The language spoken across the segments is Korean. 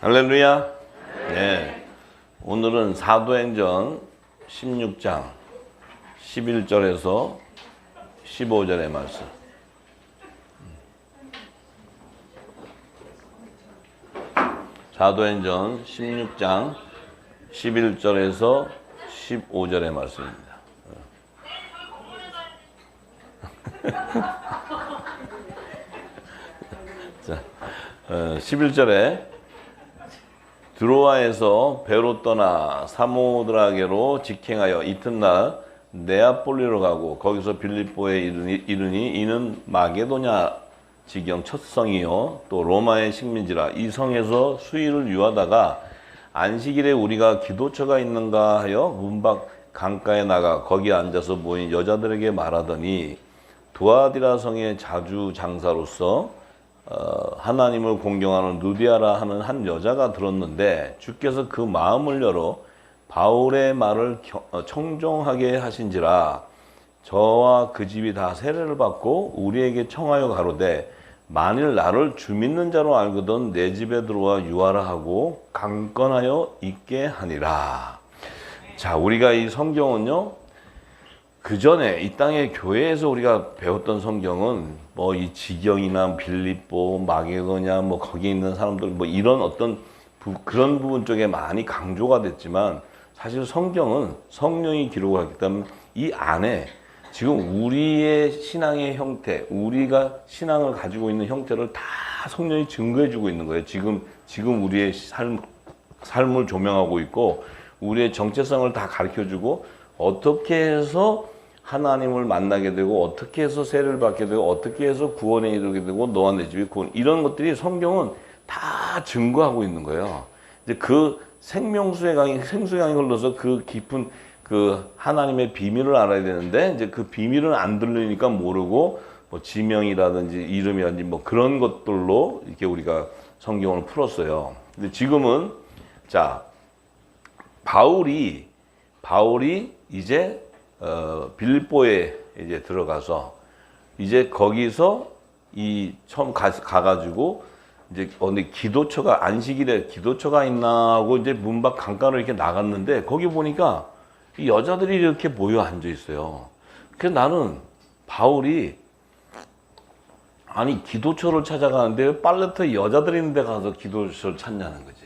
할렐루야. 네. 오늘은 사도행전 16장 11절에서 15절의 말씀. 사도행전 16장 11절에서 15절의 말씀입니다. 자, 11절에 드로아에서 배로 떠나 사모드라게로 직행하여 이튿날 네아폴리로 가고 거기서 빌립보에 이르니 이는 마게도냐 지경 첫 성이요 또 로마의 식민지라. 이 성에서 수일을 유하다가 안식일에 우리가 기도처가 있는가 하여 문밖 강가에 나가 거기 앉아서 모인 여자들에게 말하더니 두아디라 성의 자주 장사로서 하나님을 공경하는 누디아라 하는 한 여자가 들었는데 주께서 그 마음을 열어 바울의 말을 청종하게 하신지라. 저와 그 집이 다 세례를 받고 우리에게 청하여 가로되 만일 나를 주 믿는 자로 알거든 내 집에 들어와 유하라 하고 강권하여 있게 하니라. 자, 우리가 이 성경은요, 그 전에 이 땅의 교회에서 우리가 배웠던 성경은 뭐 이 지경이나 빌립보, 마게도냐 뭐 거기에 있는 사람들 뭐 이런 어떤 그런 부분 쪽에 많이 강조가 됐지만 사실 성경은 성령이 기록을 하기 때문에 이 안에 지금 우리의 신앙의 형태, 우리가 신앙을 가지고 있는 형태를 다 성령이 증거해 주고 있는 거예요. 지금 우리의 삶을 조명하고 있고 우리의 정체성을 다 가르쳐 주고 어떻게 해서 하나님을 만나게 되고 어떻게 해서 세례를 받게 되고 어떻게 해서 구원에 이르게 되고 너와 내 집이 구원, 이런 것들이 성경은 다 증거하고 있는 거예요. 이제 그 생수의 강이 흘러서 그 깊은 그 하나님의 비밀을 알아야 되는데 이제 그 비밀은 안 들리니까 모르고 뭐 지명이라든지 이름이라든지 뭐 그런 것들로 이렇게 우리가 성경을 풀었어요. 근데 지금은 자, 바울이 이제 빌립보에 이제 들어가서 이제 거기서 처음 가가지고 이제 어디 기도처가 안식일에 기도처가 있나 하고 이제 문 밖 강가로 이렇게 나갔는데 거기 보니까 이 여자들이 이렇게 모여 앉아 있어요. 그래서 나는 바울이 아니 기도처를 찾아가는데 왜 빨래터 여자들이 있는 데 가서 기도처를 찾냐는 거지.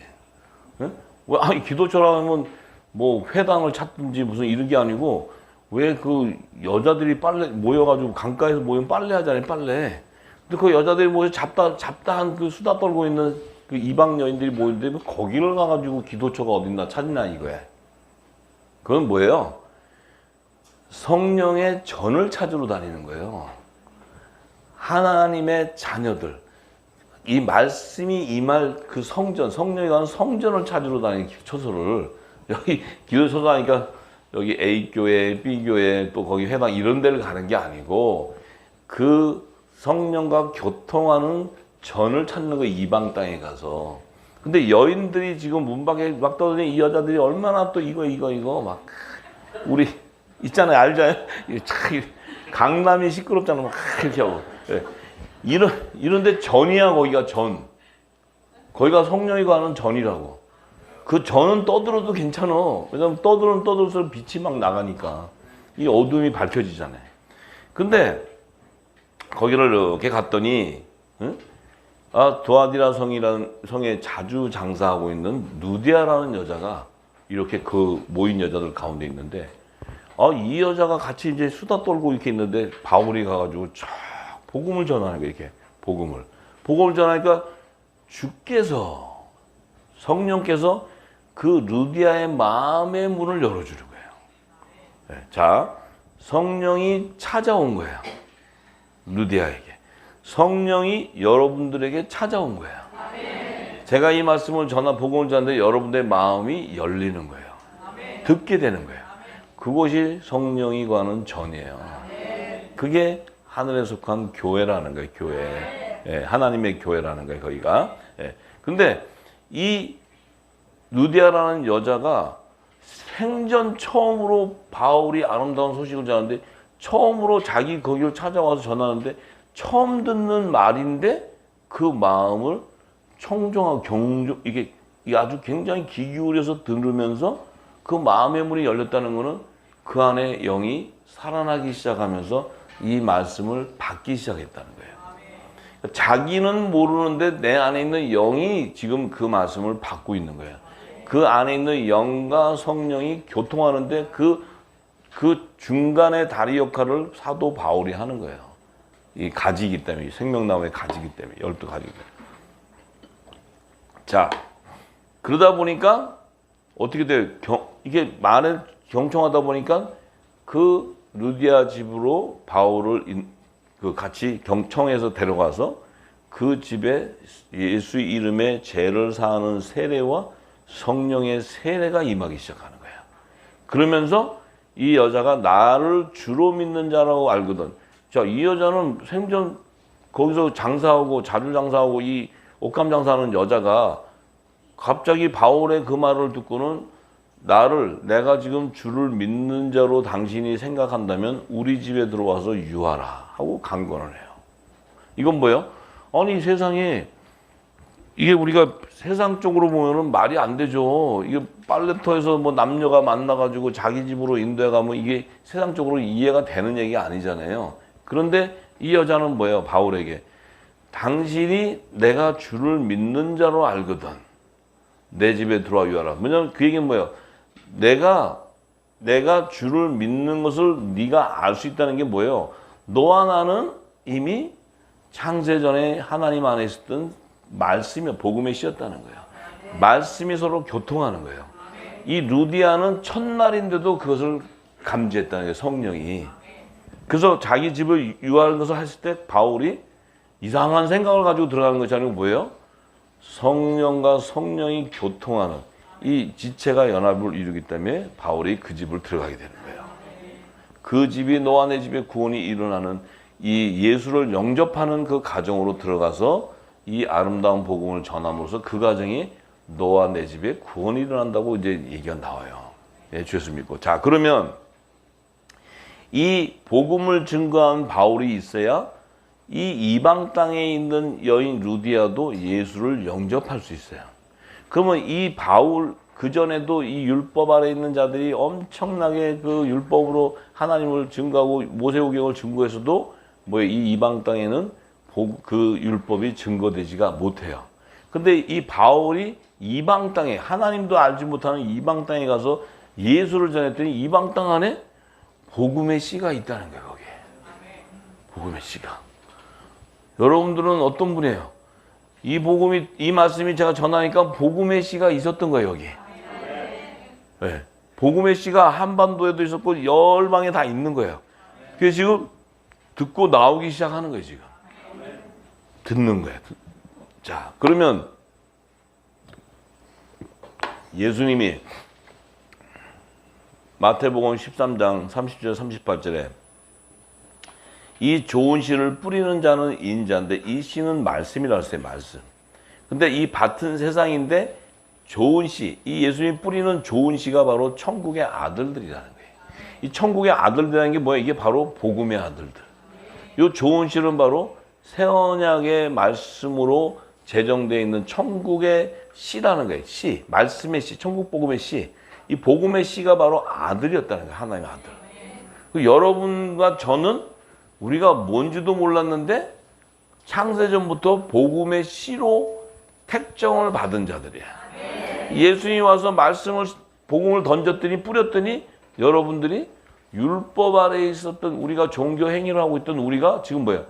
응? 왜 아니 기도처라면 뭐 회당을 찾든지 무슨 이런 게 아니고 왜 그 여자들이 빨래 모여가지고 강가에서 모이면 빨래 하잖아요, 빨래. 근데 그 여자들이 모여 잡다한 그 수다 떨고 있는 그 이방 여인들이 모이는데 왜 거기를 가가지고 기도처가 어딨나 찾냐 이거야. 그건 뭐예요? 성령의 전을 찾으러 다니는 거예요. 하나님의 자녀들. 이 말씀이 임할 그 성전, 성령이 가는 성전을 찾으러 다니는 처소를 여기 기도처도 하니까 여기 A교회, B교회 또 거기 회당 이런 데를 가는 게 아니고 그 성령과 교통하는 전을 찾는 거 이방 땅에 가서. 근데 여인들이 지금 문 밖에 막 떠드니 이 여자들이 얼마나 또 이거 막 우리 있잖아요, 알잖아요. 참 강남이 시끄럽잖아, 막 이렇게 하고. 네. 이런데 전이야. 거기가 전. 거기가 성령이 가는 전이라고. 그 전은 떠들어도 괜찮아. 왜냐면 떠들을수록 빛이 막 나가니까 이 어둠이 밝혀지잖아요. 근데 거기를 이렇게 갔더니 두아디라 성에 자주 장사하고 있는 누디아라는 여자가 이렇게 그 모인 여자들 가운데 있는데 이 여자가 같이 이제 수다 떨고 이렇게 있는데 바울이 가가지고 쫙 복음을 전하는 거예요. 이렇게 복음을 전하니까 주께서 성령께서 그 루디아의 마음의 문을 열어주는 거예요. 네, 자, 성령이 찾아온 거예요. 루디아에게. 성령이 여러분들에게 찾아온 거예요. 아멘. 제가 이 말씀을 복음을 전하는데 여러분들의 마음이 열리는 거예요. 아멘. 듣게 되는 거예요. 아멘. 그것이 성령이 가는 전이에요. 아멘. 그게 하늘에 속한 교회라는 거예요. 교회. 예, 하나님의 교회라는 거예요. 거기가. 예. 근데 이 루디아라는 여자가 생전 처음으로 바울이 아름다운 소식을 전하는데 처음으로 자기 거기를 찾아와서 전하는데 처음 듣는 말인데 그 마음을 청정하고 이게 이 아주 굉장히 귀 기울여서 들으면서 그 마음의 문이 열렸다는 것은 그 안에 영이 살아나기 시작하면서 이 말씀을 받기 시작했다는 거예요. 자기는 모르는데 내 안에 있는 영이 지금 그 말씀을 받고 있는 거예요. 그 안에 있는 영과 성령이 교통하는데 그 중간의 다리 역할을 사도 바울이 하는 거예요. 이 가지이기 때문에, 생명나무의 가지이기 때문에, 12가지이기 때문에. 자, 그러다 보니까 어떻게 돼요? 이게 말에 경청하다 보니까 그 루디아 집으로 바울을 같이 경청해서 데려가서 그 집에 예수 이름의 죄를 사하는 세례와 성령의 세례가 임하기 시작하는 거예요. 그러면서 이 여자가 나를 주로 믿는 자라고 알거든. 자, 이 여자는 생전 거기서 장사하고 자주 장사하고 이 옷감 장사하는 여자가 갑자기 바울의 그 말을 듣고는 내가 지금 주를 믿는 자로 당신이 생각한다면 우리 집에 들어와서 유하라 하고 강권을 해요. 이건 뭐예요? 아니 세상에 이게 우리가 세상적으로 보면은 말이 안 되죠. 이게 빨래터에서 뭐 남녀가 만나가지고 자기 집으로 인도해 가면 이게 세상적으로 이해가 되는 얘기가 아니잖아요. 그런데 이 여자는 뭐예요? 바울에게 당신이 내가 주를 믿는 자로 알거든. 내 집에 들어와 유하라. 왜냐면 그 얘기는 뭐예요? 내가 주를 믿는 것을 네가 알 수 있다는 게 뭐예요? 너와 나는 이미 창세전에 하나님 안에 있었던 말씀이 복음의 씨였다는 거예요. 말씀이 서로 교통하는 거예요. 이 루디아는 첫날인데도 그것을 감지했다는 거예요. 성령이. 그래서 자기 집을 유하는 것을 했을 때 바울이 이상한 생각을 가지고 들어가는 것이 아니고 뭐예요? 성령과 성령이 교통하는 이 지체가 연합을 이루기 때문에 바울이 그 집을 들어가게 되는 거예요. 그 집이 너와 내 집에 구원이 일어나는 이 예수를 영접하는 그 가정으로 들어가서 이 아름다운 복음을 전함으로써 그 가정이 너와 내 집에 구원이 일어난다고 이제 얘기가 나와요. 예, 주 예수 믿고. 자, 그러면 이 복음을 증거한 바울이 있어야 이 이방 땅에 있는 여인 루디아도 예수를 영접할 수 있어요. 그러면 이 바울 그전에도 이 율법 아래 있는 자들이 엄청나게 그 율법으로 하나님을 증거하고 모세오경을 증거해서도 이 이방 땅에는 그 율법이 증거되지가 못해요. 근데 이 바울이 이방 땅에 하나님도 알지 못하는 이방 땅에 가서 예수를 전했더니 이방 땅 안에 복음의 씨가 있다는 거예요. 거기에 복음의 씨가. 여러분들은 어떤 분이에요? 이 말씀이 제가 전하니까 복음의 씨가 있었던 거예요, 여기. 네. 복음의 씨가 한반도에도 있었고 열방에 다 있는 거예요. 그래서 지금 듣고 나오기 시작하는 거예요, 지금. 듣는 거예요. 자, 그러면 예수님이 마태복음 13장 30절 38절에 이 좋은 씨를 뿌리는 자는 인자인데 이 씨는 말씀이라고 했어요. 말씀. 근데 이 밭은 세상인데 좋은 씨, 이 예수님이 뿌리는 좋은 씨가 바로 천국의 아들들이라는 거예요. 이 천국의 아들들이라는 게 뭐예요? 이게 바로 복음의 아들들. 이 좋은 씨는 바로 새 언약의 말씀으로 제정되어 있는 천국의 씨라는 거예요. 씨, 말씀의 씨, 천국 복음의 씨. 이 복음의 씨가 바로 아들이었다는 거예요. 하나님의 아들. 여러분과 저는 우리가 뭔지도 몰랐는데 창세전부터 복음의 씨로 택정을 받은 자들이야. 예수님이 와서 복음을 던졌더니 뿌렸더니 여러분들이 율법 아래에 있었던 우리가 종교 행위를 하고 있던 우리가 지금 뭐야?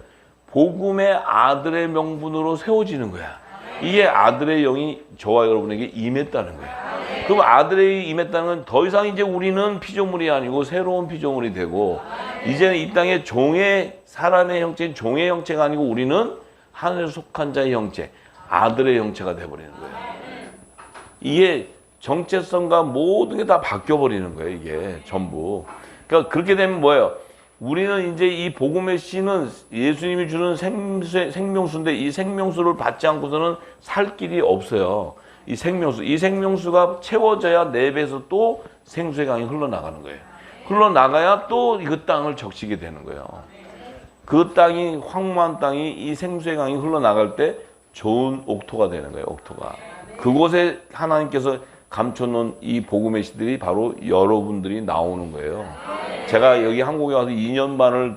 복음의 아들의 명분으로 세워지는 거야. 이게 아들의 영이 저와 여러분에게 임했다는 거야. 그럼 아들의 임했다는 건 더 이상 이제 우리는 피조물이 아니고 새로운 피조물이 되고 이제는 이 땅에 사람의 형체인 종의 형체가 아니고 우리는 하늘에 속한 자의 형체, 아들의 형체가 돼버리는 거예요. 이게 정체성과 모든 게 다 바뀌어버리는 거예요. 이게 전부. 그러니까 그렇게 되면 뭐예요? 우리는 이제 이 복음의 씨는 예수님이 주는 생명수인데 이 생명수를 받지 않고서는 살 길이 없어요. 이 생명수가 채워져야 내 배에서 또 생수의 강이 흘러나가는 거예요. 흘러나가야 또 그 땅을 적시게 되는 거예요. 그 땅이 황무한 땅이 이 생수의 강이 흘러나갈 때 좋은 옥토가 되는 거예요. 옥토가. 그곳에 하나님께서 감춰놓은 이 복음의 시들이 바로 여러분들이 나오는 거예요. 제가 여기 한국에 와서 2년 반을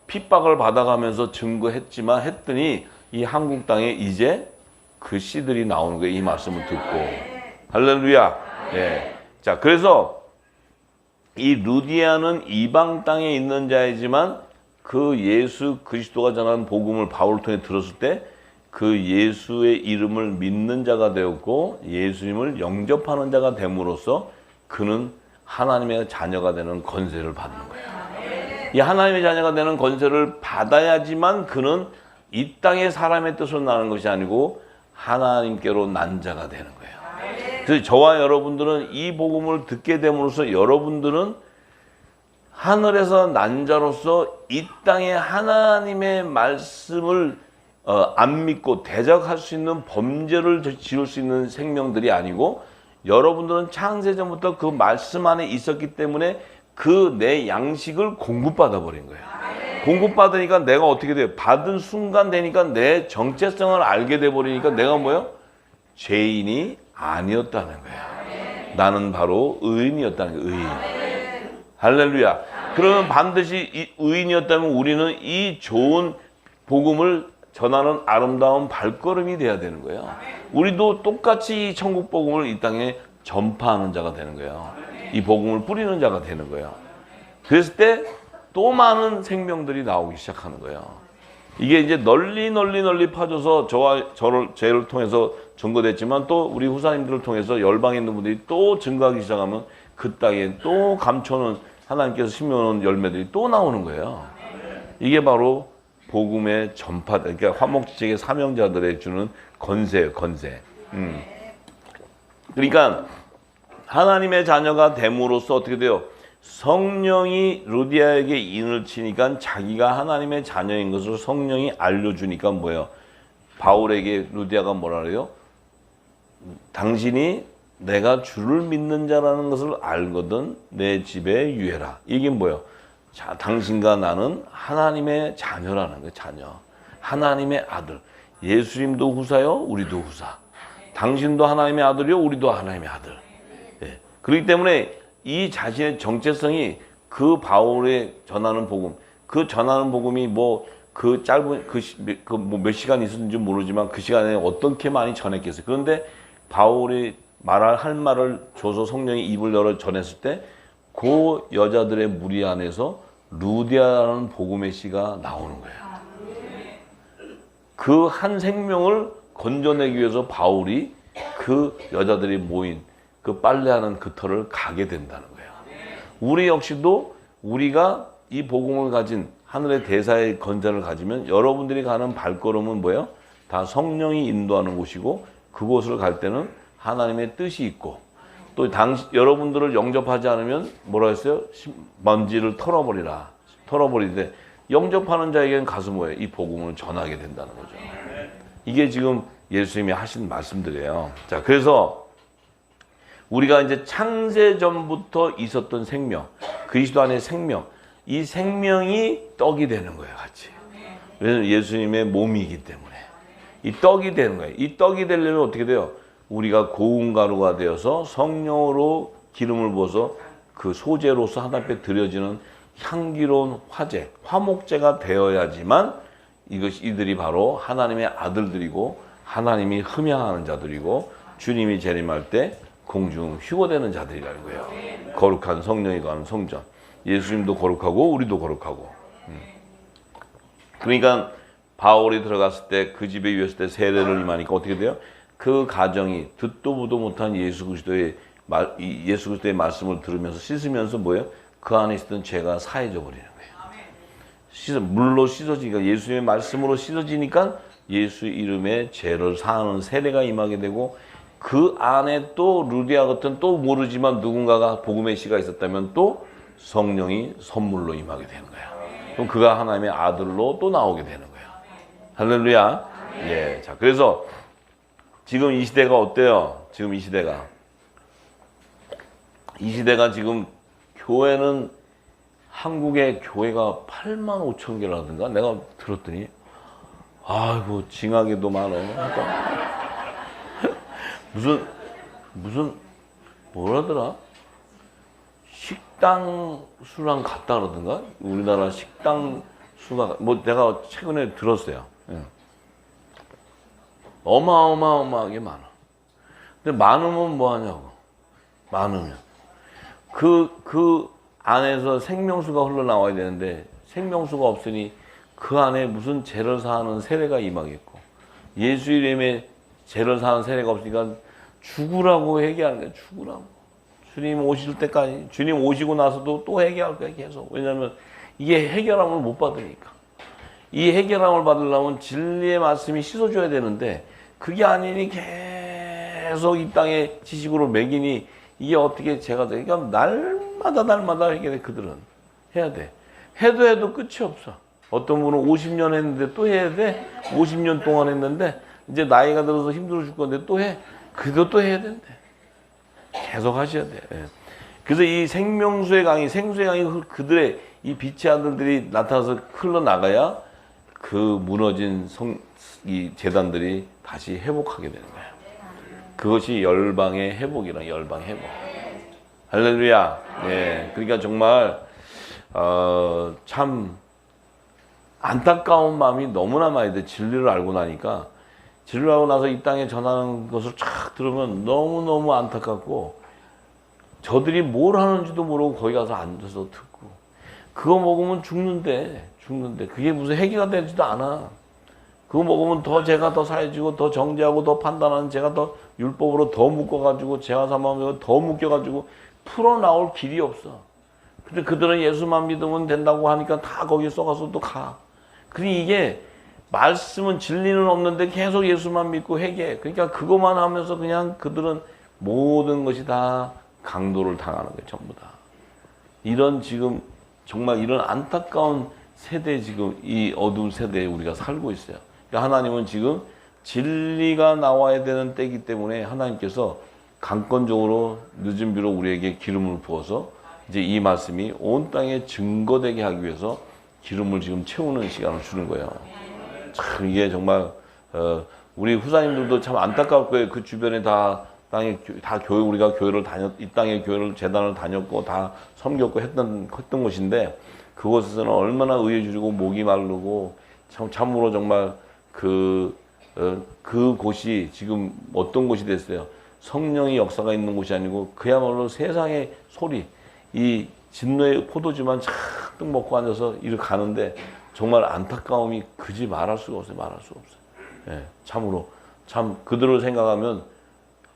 핍박을 받아가면서 했더니 이 한국 땅에 이제 그 씨들이 나오는 거예요. 이 말씀을 듣고. 할렐루야. 네. 자, 그래서 이 루디아는 이방 땅에 있는 자이지만 그 예수 그리스도가 전하는 복음을 바울을 통해 들었을 때 그 예수의 이름을 믿는 자가 되었고 예수님을 영접하는 자가 됨으로써 그는 하나님의 자녀가 되는 권세를 받는 거예요. 이 하나님의 자녀가 되는 권세를 받아야지만 그는 이 땅의 사람의 뜻으로 나는 것이 아니고 하나님께로 난 자가 되는 거예요. 그래서 저와 여러분들은 이 복음을 듣게 됨으로써 여러분들은 하늘에서 난 자로서 이 땅에 하나님의 말씀을 안 믿고 대적할 수 있는 범죄를 지을 수 있는 생명들이 아니고 여러분들은 창세전부터 그 말씀 안에 있었기 때문에 그 내 양식을 공급받아 버린 거예요. 공급받으니까 내가 어떻게 돼요? 받은 순간 되니까 내 정체성을 알게 돼 버리니까 내가 뭐예요? 죄인이 아니었다는 거예요. 나는 바로 의인이었다는 거예요. 의인. 할렐루야. 그러면 반드시 이 의인이었다면 우리는 이 좋은 복음을 전하는 아름다운 발걸음이 돼야 되는 거예요. 우리도 똑같이 이 천국 복음을 이 땅에 전파하는 자가 되는 거예요. 이 복음을 뿌리는 자가 되는 거예요. 그랬을 때 또 많은 생명들이 나오기 시작하는 거예요. 이게 이제 널리 퍼져서 저를 통해서 증거됐지만 또 우리 후사님들을 통해서 열방에 있는 분들이 또 증거하기 시작하면 그 땅에 또 감춰놓은 하나님께서 심어놓은 열매들이 또 나오는 거예요. 이게 바로 복음의 전파, 그러니까 화목지책의 사명자들에 주는 권세예요, 권세. 그러니까 하나님의 자녀가 됨으로써 어떻게 돼요? 성령이 루디아에게 인을 치니까 자기가 하나님의 자녀인 것을 성령이 알려주니까 뭐예요? 바울에게 루디아가 뭐라 그래요? 당신이 내가 주를 믿는 자라는 것을 알거든 내 집에 유해라. 이게 뭐예요? 자, 당신과 나는 하나님의 자녀라는 거예요. 자녀. 하나님의 아들. 예수님도 후사요, 우리도 후사. 당신도 하나님의 아들이요, 우리도 하나님의 아들. 예. 그렇기 때문에 이 자신의 정체성이 그 바울의 전하는 복음, 그 전하는 복음이 뭐 그 짧은 뭐 몇 시간 있었는지 모르지만 그 시간에 어떻게 많이 전했겠어요. 그런데 바울이 할 말을 줘서 성령이 입을 열어 전했을 때 그 여자들의 무리 안에서 루디아라는 복음의 씨가 나오는 거예요. 그 한 생명을 건져내기 위해서 바울이 그 여자들이 모인 그 빨래하는 그 터를 가게 된다는 거예요. 우리 역시도 우리가 이 복음을 가진 하늘의 대사의 건전을 가지면 여러분들이 가는 발걸음은 뭐예요? 다 성령이 인도하는 곳이고 그곳을 갈 때는 하나님의 뜻이 있고 또 여러분들을 영접하지 않으면 뭐라 했어요? 먼지를 털어버리라. 털어버리되 영접하는 자에게는 가서 뭐예요? 이 복음을 전하게 된다는 거죠. 이게 지금 예수님이 하신 말씀들이에요. 자, 그래서 우리가 이제 창세전부터 있었던 생명, 그리스도 안의 생명, 이 생명이 떡이 되는 거예요, 같이. 왜냐하면 예수님의 몸이기 때문에. 이 떡이 되는 거예요. 이 떡이 되려면 어떻게 돼요? 우리가 고운 가루가 되어서 성령으로 기름을 부어서 그 소재로서 하나님 앞에 드려지는 향기로운 화재, 화목제가 되어야지만 이들이 바로 하나님의 아들들이고 하나님이 흠양하는 자들이고 주님이 재림할 때 공중 휴거되는 자들이라는 거예요. 거룩한 성령이 거하는 성전. 예수님도 거룩하고 우리도 거룩하고. 그러니까 바울이 들어갔을 때 그 집에 유했을 때 세례를 임하니까 어떻게 돼요? 그 가정이 듣도 보도 못한 예수 그리스도의 말씀을 들으면서 씻으면서 뭐예요? 그 안에 있었던 죄가 사해져 버리는 거예요. 물로 씻어지니까 예수님의 말씀으로 씻어지니까 예수 이름의 죄를 사하는 세례가 임하게 되고 그 안에 또 루디아 같은 또 모르지만 누군가가 복음의 씨가 있었다면 또 성령이 선물로 임하게 되는 거야. 그럼 그가 하나님의 아들로 또 나오게 되는 거야. 할렐루야. 예. 자, 그래서 지금 이 시대가 어때요? 지금 이 시대가 지금 교회는 한국의 교회가 8만 5천 개라든가 내가 들었더니 아이고 징하게도 많아요. 그러니까 무슨 뭐라더라? 식당 수랑 같다 그러던가? 우리나라 식당 수가 뭐 내가 최근에 들었어요. 예. 어마어마하게 많아. 근데 많으면 뭐 하냐고. 많으면 그 안에서 생명수가 흘러나와야 되는데 생명수가 없으니 그 안에 무슨 죄를 사하는 세례가 임하겠고, 예수 이름에 죄를 사하는 세례가 없으니까 죽으라고 회개하는 거야. 죽으라고. 주님 오실 때까지, 주님 오시고 나서도 또 회개할 거야 계속. 왜냐하면 이게 해결함을 못 받으니까. 이 해결함을 받으려면 진리의 말씀이 씻어줘야 되는데 그게 아니니 계속 이 땅에 지식으로 매기니 이게 어떻게 죄가 돼. 그러니까 날마다 회개돼. 그들은 해야 돼. 해도 끝이 없어. 어떤 분은 50년 했는데 또 해야 돼. 50년 동안 했는데 이제 나이가 들어서 힘들어 죽 건데 또 해. 그래도 또 해야 된대. 계속 하셔야 돼. 예. 그래서 이 생명수의 강이, 생수의 강이 그들의 이 빛의 아들들이 나타나서 흘러나가야 그 무너진 이 재단들이 다시 회복하게 되는 거예요. 그것이 열방의 회복이라, 열방의 회복. 할렐루야. 예. 그러니까 정말 참 안타까운 마음이 너무나 많이 돼. 진리를 알고 나니까. 진리를 알고 나서 이 땅에 전하는 것을 쫙 들으면 너무너무 안타깝고, 저들이 뭘 하는지도 모르고 거기 가서 앉아서 듣고, 그거 먹으면 죽는데 그게 무슨 해결가 되지도 않아. 그거 먹으면 더 죄가 더 사해지고 더 정죄하고 더 판단하는, 죄가 더 율법으로 더 묶어가지고 죄와 사망으로 더 묶여가지고 풀어나올 길이 없어. 근데 그들은 예수만 믿으면 된다고 하니까 다 거기에 쏘가서 또 가. 그러니 이게 말씀은, 진리는 없는데 계속 예수만 믿고 회개. 그러니까 그것만 하면서 그냥 그들은 모든 것이 다 강도를 당하는 거예요. 전부 다. 이런 지금 정말 이런 안타까운 세대, 지금 이 어두운 세대에 우리가 살고 있어요. 그러니까 하나님은 지금 진리가 나와야 되는 때이기 때문에 하나님께서 강권적으로 늦은 비로 우리에게 기름을 부어서 이제 이 말씀이 온 땅에 증거되게 하기 위해서 기름을 지금 채우는 시간을 주는 거예요. 참 이게 정말 우리 후사님들도 참 안타까울 거예요. 그 주변에 다 교회, 우리가 교회를 이 땅에 교회를 재단을 다녔고 다 섬겼고 했던 곳인데, 그곳에서는 얼마나 의에 주리고 목이 마르고 참으로 정말 그 곳이 지금 어떤 곳이 됐어요. 성령의 역사가 있는 곳이 아니고 그야말로 세상의 소리, 이 진노의 포도주만 잔뜩 먹고 앉아서 이렇게 가는데 정말 안타까움이 그지 말할 수가 없어요. 말할 수가 없어요. 예, 참으로 참 그들을 생각하면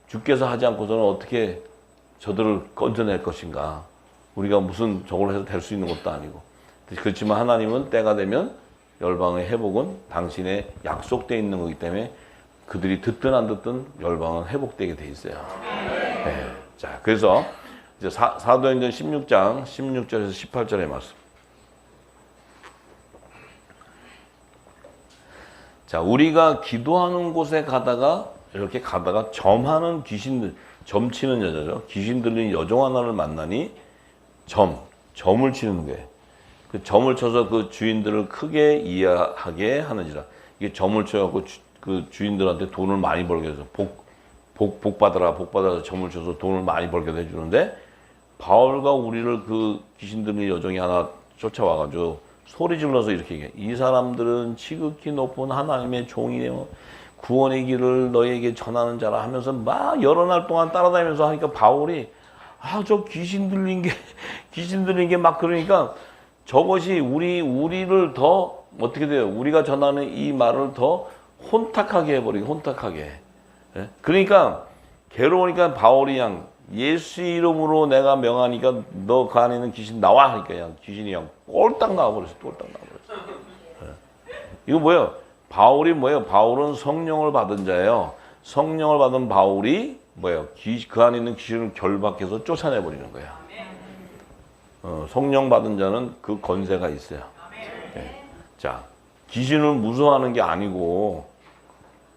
주께서 하지 않고서는 어떻게 저들을 건져낼 것인가. 우리가 무슨 저걸 해서 될 수 있는 것도 아니고. 그렇지만 하나님은 때가 되면 열방의 회복은 당신의 약속되어 있는 거기 때문에 그들이 듣든 안 듣든 열방은 회복되게 돼 있어요. 네. 자, 그래서 이제 사도행전 16장 16절에서 18절의 말씀. 자, 우리가 기도하는 곳에 이렇게 가다가 점하는 귀신들, 점치는 여자죠. 귀신 들린 여종 하나를 만나니 점을 치는 거예요. 그 점을 쳐서 그 주인들을 크게 이해하게 하는지라. 이게 점을 쳐갖고 그 주인들한테 돈을 많이 벌게 해서 복 받아라 점을 쳐서 돈을 많이 벌게 해주는데, 바울과 우리를 그 귀신 들린 여종이 하나 쫓아와가지고 소리 질러서 이렇게 얘기해. 이 사람들은 지극히 높은 하나님의 종이에요. 구원의 길을 너에게 전하는 자라 하면서 막 여러 날 동안 따라다니면서 하니까 바울이 저 귀신 들린 게 막 그러니까 저것이 우리를 더 어떻게 돼요? 우리가 전하는 이 말을 더 혼탁하게 해버리고, 혼탁하게. 예? 그러니까 괴로우니까 바울이 그냥 예수 이름으로 내가 명하니까 너 그 안에 있는 귀신 나와 하니까 그냥 귀신이 그냥 꼴딱 나와버렸어. 예. 이거 뭐예요? 바울이 뭐예요? 바울은 성령을 받은 자예요. 성령을 받은 바울이 뭐예요? 그 안에 있는 귀신을 결박해서 쫓아내버리는 거야. 성령 받은 자는 그 권세가 있어요. 네. 자, 귀신을 무서워하는 게 아니고,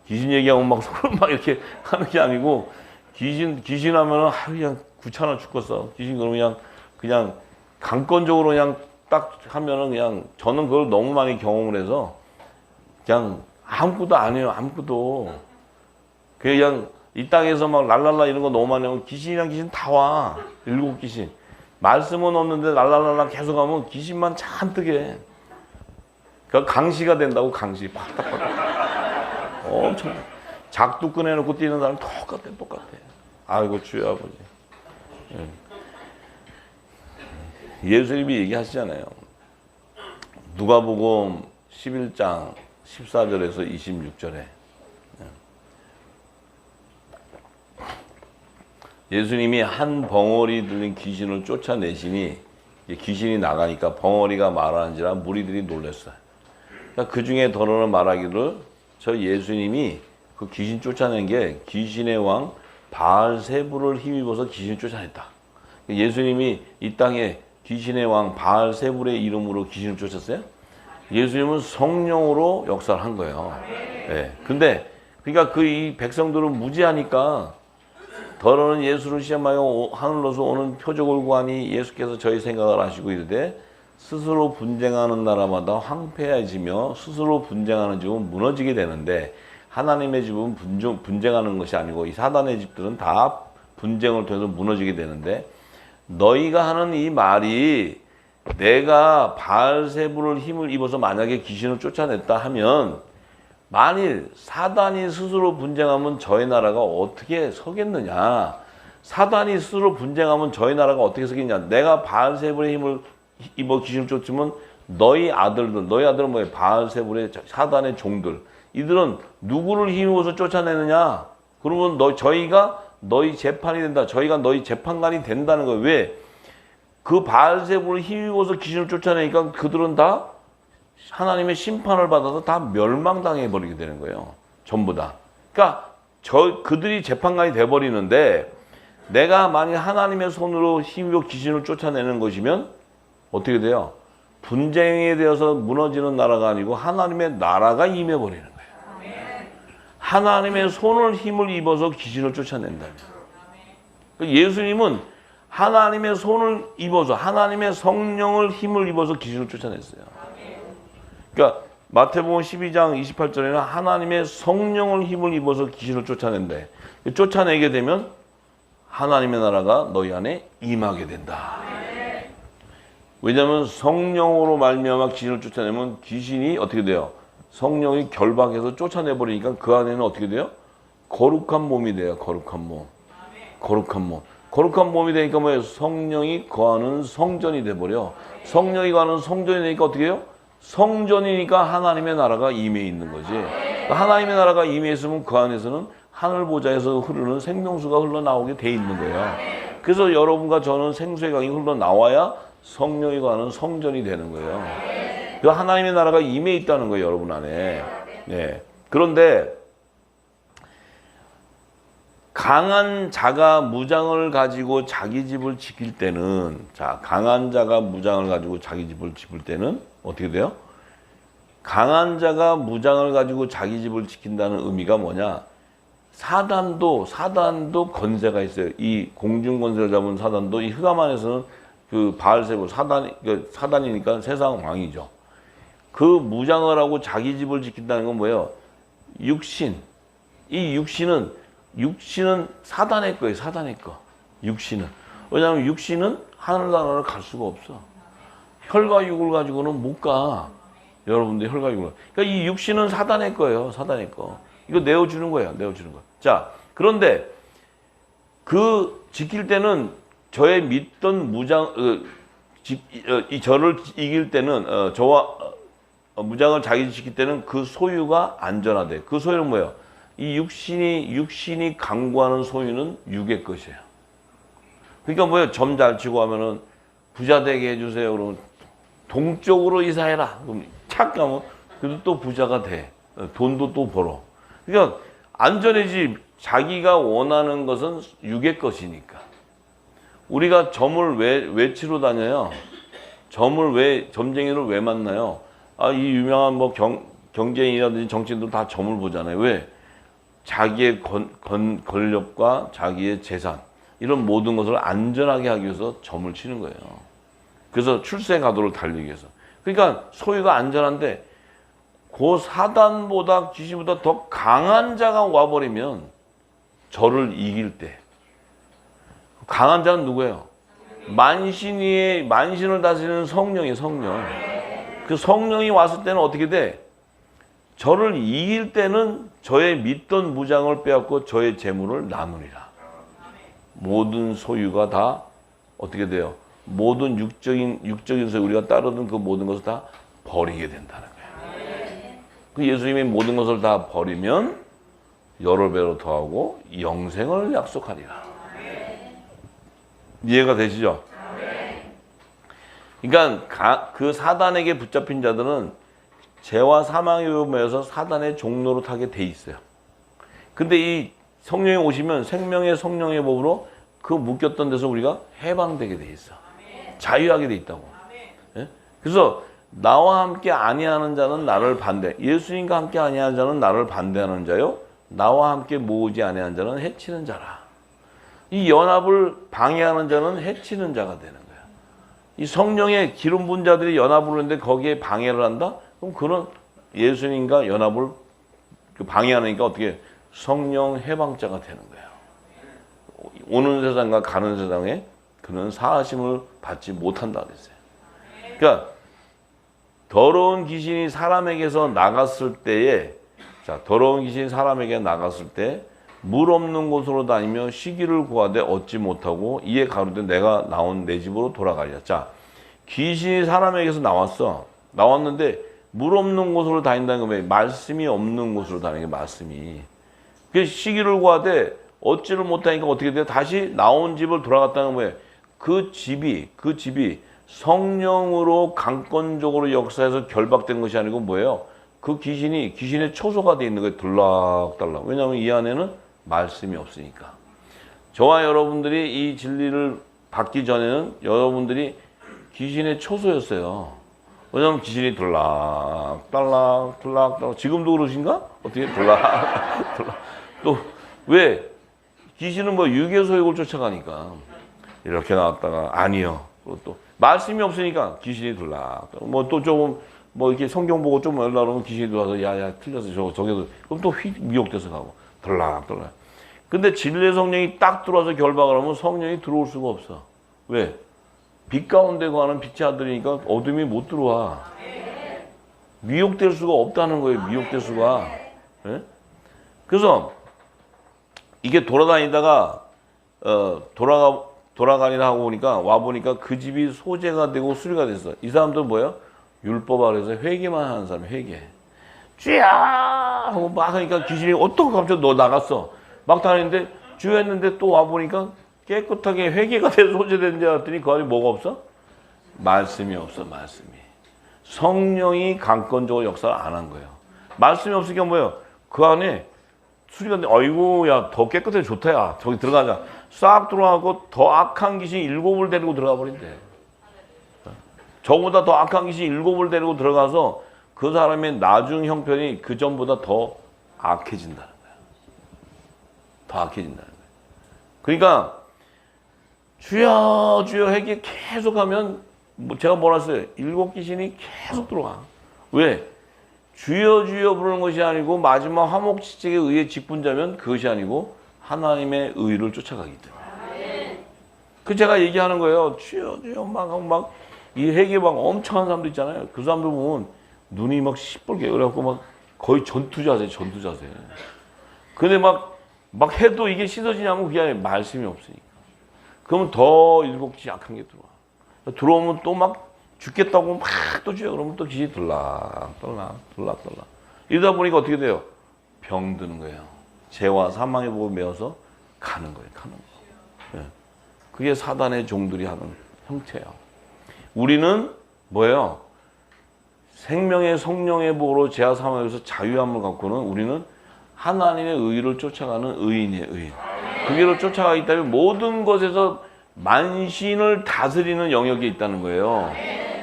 귀신 얘기하면 막 서로 막 이렇게 하는 게 아니고, 귀신 하면은 그냥 귀찮아 죽겠어. 귀신 그러면 그냥 강권적으로 그냥 딱 하면은 그냥, 저는 그걸 너무 많이 경험을 해서 그냥 아무것도 안 해요. 아무것도. 그냥 이 땅에서 막 랄랄라 이런 거 너무 많이 하면 귀신이랑 귀신 다 와. 7귀신. 말씀은 없는데 랄랄랄라 계속 하면 귀신만 잔뜩 해. 그러니까 강시가 된다고, 강시. 팍딱팍딱. 엄청. 작두 꺼내놓고 뛰는 사람 똑같아. 아이고, 주여 아버지. 예수님이 얘기하시잖아요. 누가복음 11장 14절에서 26절에 예수님이 한 벙어리 들린 귀신을 쫓아내시니 귀신이 나가니까 벙어리가 말하는지라 무리들이 놀랐어요. 그러니까 그 중에 더러는 말하기를 저 예수님이 그 귀신 쫓아낸 게 귀신의 왕 바알세불을 힘입어서 귀신을 쫓아냈다. 예수님이 이 땅에 귀신의 왕 바알세불의 이름으로 귀신을 쫓았어요? 예수님은 성령으로 역사를 한 거예요. 네. 근데 그러니까 이 백성들은 무지하니까 더러는 예수를 시험하여 하늘로서 오는 표적을 구하니 예수께서 저희 생각을 하시고 이르되 스스로 분쟁하는 나라마다 황폐해지며 스스로 분쟁하는 집은 무너지게 되는데 하나님의 집은 분쟁하는 것이 아니고 이 사단의 집들은 다 분쟁을 통해서 무너지게 되는데 너희가 하는 이 말이 내가 바알세불을 힘을 입어서 만약에 귀신을 쫓아냈다 하면 만일 사단이 스스로 분쟁하면 저희 나라가 어떻게 서겠느냐. 사단이 스스로 분쟁하면 저희 나라가 어떻게 서겠냐. 내가 바알세불의 힘을 입어 귀신을 쫓으면 너희 아들은 뭐예요? 바알세불의 사단의 종들. 이들은 누구를 힘입어서 쫓아내느냐. 그러면 저희가 너희 재판이 된다. 저희가 너희 재판관이 된다는 거예요. 왜? 그 바알세불을 힘입어서 귀신을 쫓아내니까 그들은 다 하나님의 심판을 받아서 다 멸망당해 버리게 되는 거예요. 전부 다. 그러니까 그들이 재판관이 돼 버리는데 내가 만약 하나님의 손으로 힘입어 귀신을 쫓아내는 것이면 어떻게 돼요? 분쟁에 되어서 무너지는 나라가 아니고 하나님의 나라가 임해 버리는 거예요. 하나님의 손을 힘을 입어서 귀신을 쫓아낸다면. 예수님은 하나님의 손을 입어서 하나님의 성령을 힘을 입어서 귀신을 쫓아냈어요. 그러니까 마태복음 12장 28절에는 하나님의 성령을 힘을 입어서 귀신을 쫓아낸대. 쫓아내게 되면 하나님의 나라가 너희 안에 임하게 된다. 왜냐하면 성령으로 말미암아 귀신을 쫓아내면 귀신이 어떻게 돼요? 성령이 결박해서 쫓아내버리니까 그 안에는 어떻게 돼요? 거룩한 몸이 돼요. 거룩한 몸. 거룩한 몸이 되니까 뭐예요? 성령이 거하는 성전이 돼버려. 성령이 거하는 성전이 되니까 어떻게 해요? 성전이니까 하나님의 나라가 임해 있는 거지. 그러니까 하나님의 나라가 임해 있으면 그 안에서는 하늘 보좌에서 흐르는 생명수가 흘러나오게 돼 있는 거예요. 그래서 여러분과 저는 생수의 강이 흘러나와야 성령이 거하는 성전이 되는 거예요. 그 하나님의 나라가 임해 있다는 거예요, 여러분 안에. 네. 그런데 강한 자가 무장을 가지고 자기 집을 지킬 때는, 강한 자가 무장을 가지고 자기 집을 지킬 때는 어떻게 돼요? 강한 자가 무장을 가지고 자기 집을 지킨다는 의미가 뭐냐? 사단도 권세가 있어요. 이 공중 권세를 잡은 사단도 이 흑암안에서는 그 바알세불 사단이니까 세상 왕이죠. 그 무장을 하고 자기 집을 지킨다는 건 뭐예요? 육신. 이 육신은 사단의 거예요. 사단의 거. 육신은. 왜냐하면 육신은 하늘나라를 갈 수가 없어. 혈과 육을 가지고는 못 가. 여러분들 혈과 육을. 그러니까 이 육신은 사단의 거예요. 사단의 거. 이거 내어주는 거예요. 내어주는 거. 자, 그런데 그 지킬 때는 저의 믿던 저를 이길 때는 저와 무장을 자기 지킬 때는 그 소유가 안전하대. 그 소유는 뭐예요? 이 육신이 강구하는 소유는 육의 것이에요. 그러니까 뭐예요? 점 잘 치고 하면은 부자 되게 해주세요. 그러면 동쪽으로 이사해라. 그럼 착 가면 그래도 또 부자가 돼. 돈도 또 벌어. 그러니까 안전해지. 자기가 원하는 것은 육의 것이니까. 우리가 점을 왜 치러 다녀요? 점쟁이를 왜 만나요? 이 유명한 뭐 경제인이라든지 정치인들 다 점을 보잖아요. 왜? 자기의 권력과 자기의 재산, 이런 모든 것을 안전하게 하기 위해서 점을 치는 거예요. 그래서 출세 가도를 달리기 위해서. 그러니까 소유가 안전한데 그 사단보다 귀신보다 더 강한 자가 와버리면 저를 이길 때. 강한 자는 누구예요? 만신을 다스리는 성령이에요, 성령. 그 성령이 왔을 때는 어떻게 돼? 저를 이길 때는 저의 믿던 무장을 빼앗고 저의 재물을 나누리라. 모든 소유가 다 어떻게 돼요? 모든 육적인 소유, 우리가 따르던 그 모든 것을 다 버리게 된다는 거예요. 그 예수님이 모든 것을 다 버리면 여러 배로 더하고 영생을 약속하리라. 이해가 되시죠? 그러니까 그 사단에게 붙잡힌 자들은 죄와 사망의 위험에서 사단의 종로로 타게 돼 있어요. 근데 이 성령이 오시면 생명의 성령의 법으로 그 묶였던 데서 우리가 해방되게 돼 있어. 자유하게 돼 있다고. 예? 그래서 나와 함께 아니하는 자는 나를 반대. 예수님과 함께 아니하는 자는 나를 반대하는 자요. 나와 함께 모으지 아니하는 자는 해치는 자라. 이 연합을 방해하는 자는 해치는 자가 되는 거야. 이 성령의 기름 부은 자들이 연합을 하는데 거기에 방해를 한다? 그럼 그런 예수님과 연합을 방해하니까 어떻게 성령 해방자가 되는 거예요. 오는 세상과 가는 세상에 그는 사하심을 받지 못한다 그랬어요. 그러니까 더러운 귀신이 사람에게서 나갔을 때에, 자, 더러운 귀신이 사람에게 나갔을 때 물 없는 곳으로 다니며 쉬기를 구하되 얻지 못하고 이에 가로되 내가 나온 내 집으로 돌아가리라. 자, 귀신이 사람에게서 나왔는데 물 없는 곳으로 다닌다는 건 왜? 말씀이 없는 곳으로 다니는 게 말씀이. 그 쉬기를 구하되 얻지를 못하니까 어떻게 돼요? 다시 나온 집을 돌아갔다는 거예요. 그 집이 성령으로 강권적으로 역사해서 결박된 것이 아니고 뭐예요? 그 귀신의 초소가 돼 있는 거예요. 들락달락. 왜냐하면 이 안에는 말씀이 없으니까. 저와 여러분들이 이 진리를 받기 전에는 여러분들이 귀신의 초소였어요. 왜냐하면 귀신이 들락달락 지금도 그러신가? 어떻게 들락 또 왜? 귀신은 뭐 유괴소욕을 쫓아가니까 이렇게 나왔다가 아니요. 또 말씀이 없으니까 귀신이 들락. 뭐 또 조금 뭐 이렇게 성경 보고 좀 연락하면 귀신이 들어와서 야야 틀렸어 저게도 그럼 또 미혹돼서 가고 들락. 근데 진리의 성령이 딱 들어와서 결박을 하면 성령이 들어올 수가 없어. 왜? 빛 가운데 거하는 빛의 아들이니까 어둠이 못 들어와. 미혹될 수가 없다는 거예요. 미혹될 수가. 예? 그래서 이게 돌아다니다가 돌아가니라 하고 보니까 와보니까 그 집이 소재가 되고 수리가 됐어. 이 사람들은 뭐예요? 율법 아래서 회개만 하는 사람, 회개. 쥐야! 하고 막 하니까 귀신이 어떻게 갑자기 너 나갔어. 막 다니는데 주여 했는데 또 와보니까 깨끗하게 회개가 돼서 소재된 줄 알았더니 그 안에 뭐가 없어? 말씀이 없어, 말씀이. 성령이 강권적으로 역사를 안 한 거예요. 말씀이 없으니까 뭐예요? 그 안에 수리가 돼. 어이구, 야, 더 깨끗해 좋다, 야. 저기 들어가자. 싹 들어가고 더 악한 귀신 7을 데리고 들어가 버린대. 저보다 더 악한 귀신 7을 데리고 들어가서 그 사람의 나중 형편이 그 전보다 더 악해진다는 거야. 더 악해진다는 거야. 그러니까 주여 주여 회개 계속 하면 제가 뭐라 했어요? 7 귀신이 계속 들어와. 왜? 주여 주여 부르는 것이 아니고 마지막 화목지책에 의해 직분자면 그것이 아니고 하나님의 의를 쫓아가기 때문에. 그 제가 얘기하는 거예요. 주여 주여 막 이 회개 막 엄청 한 사람도 있잖아요. 그 사람들 보면 눈이 막 시뻘게 그래갖고 막 거의 전투 자세. 근데 막 해도 이게 씻어지냐면 그게 아니라 말씀이 없으니까. 그러면 더 7 귀신 약한 게 들어와. 들어오면 또 막 죽겠다고 막 또 주여 그러면 또 귀신이 들락. 이러다 보니까 어떻게 돼요? 병드는 거예요. 죄와 사망의 복을 메어서 가는 거예요. 예. 그게 사단의 종들이 하는 형태예요. 우리는 뭐예요? 생명의 성령의 복으로 죄와 사망에서 자유함을 갖고는 우리는 하나님의 의를 쫓아가는 의인이에요. 의인. 그 길을 쫓아가기 때문에 모든 것에서 만신을 다스리는 영역이 있다는 거예요.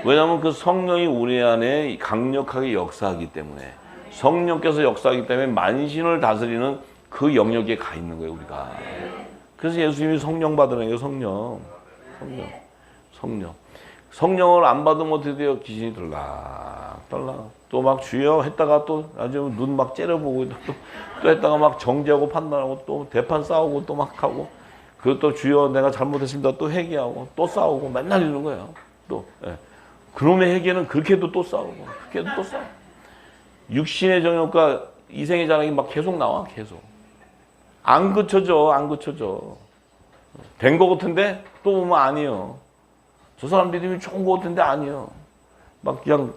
왜냐하면 그 성령이 우리 안에 강력하게 역사하기 때문에 성령께서 역사하기 때문에 만신을 다스리는 그 영역에 가 있는 거예요. 우리가. 그래서 예수님이 성령 받으라는 거예요. 성령. 성령을 안 받으면 어떻게 돼요? 귀신이 들락달락. 또 막 주여 했다가 또 아주 눈 막 째려보고 또 했다가 막 정죄하고 판단하고 또 대판 싸우고 또 막 하고 그것도 주여 내가 잘못했습니다. 또 회개하고 또 싸우고 맨날 이러는 거예요. 또 예. 그놈의 회개는 그렇게 해도 또 싸우고 그렇게 해도 또 싸우고 육신의 정욕과 이생의 자랑이 막 계속 나와. 계속 안 그쳐져. 된 거 같은데 또 보면 아니에요. 저 사람 믿음이 좋은 거 같은데 아니에요. 막 그냥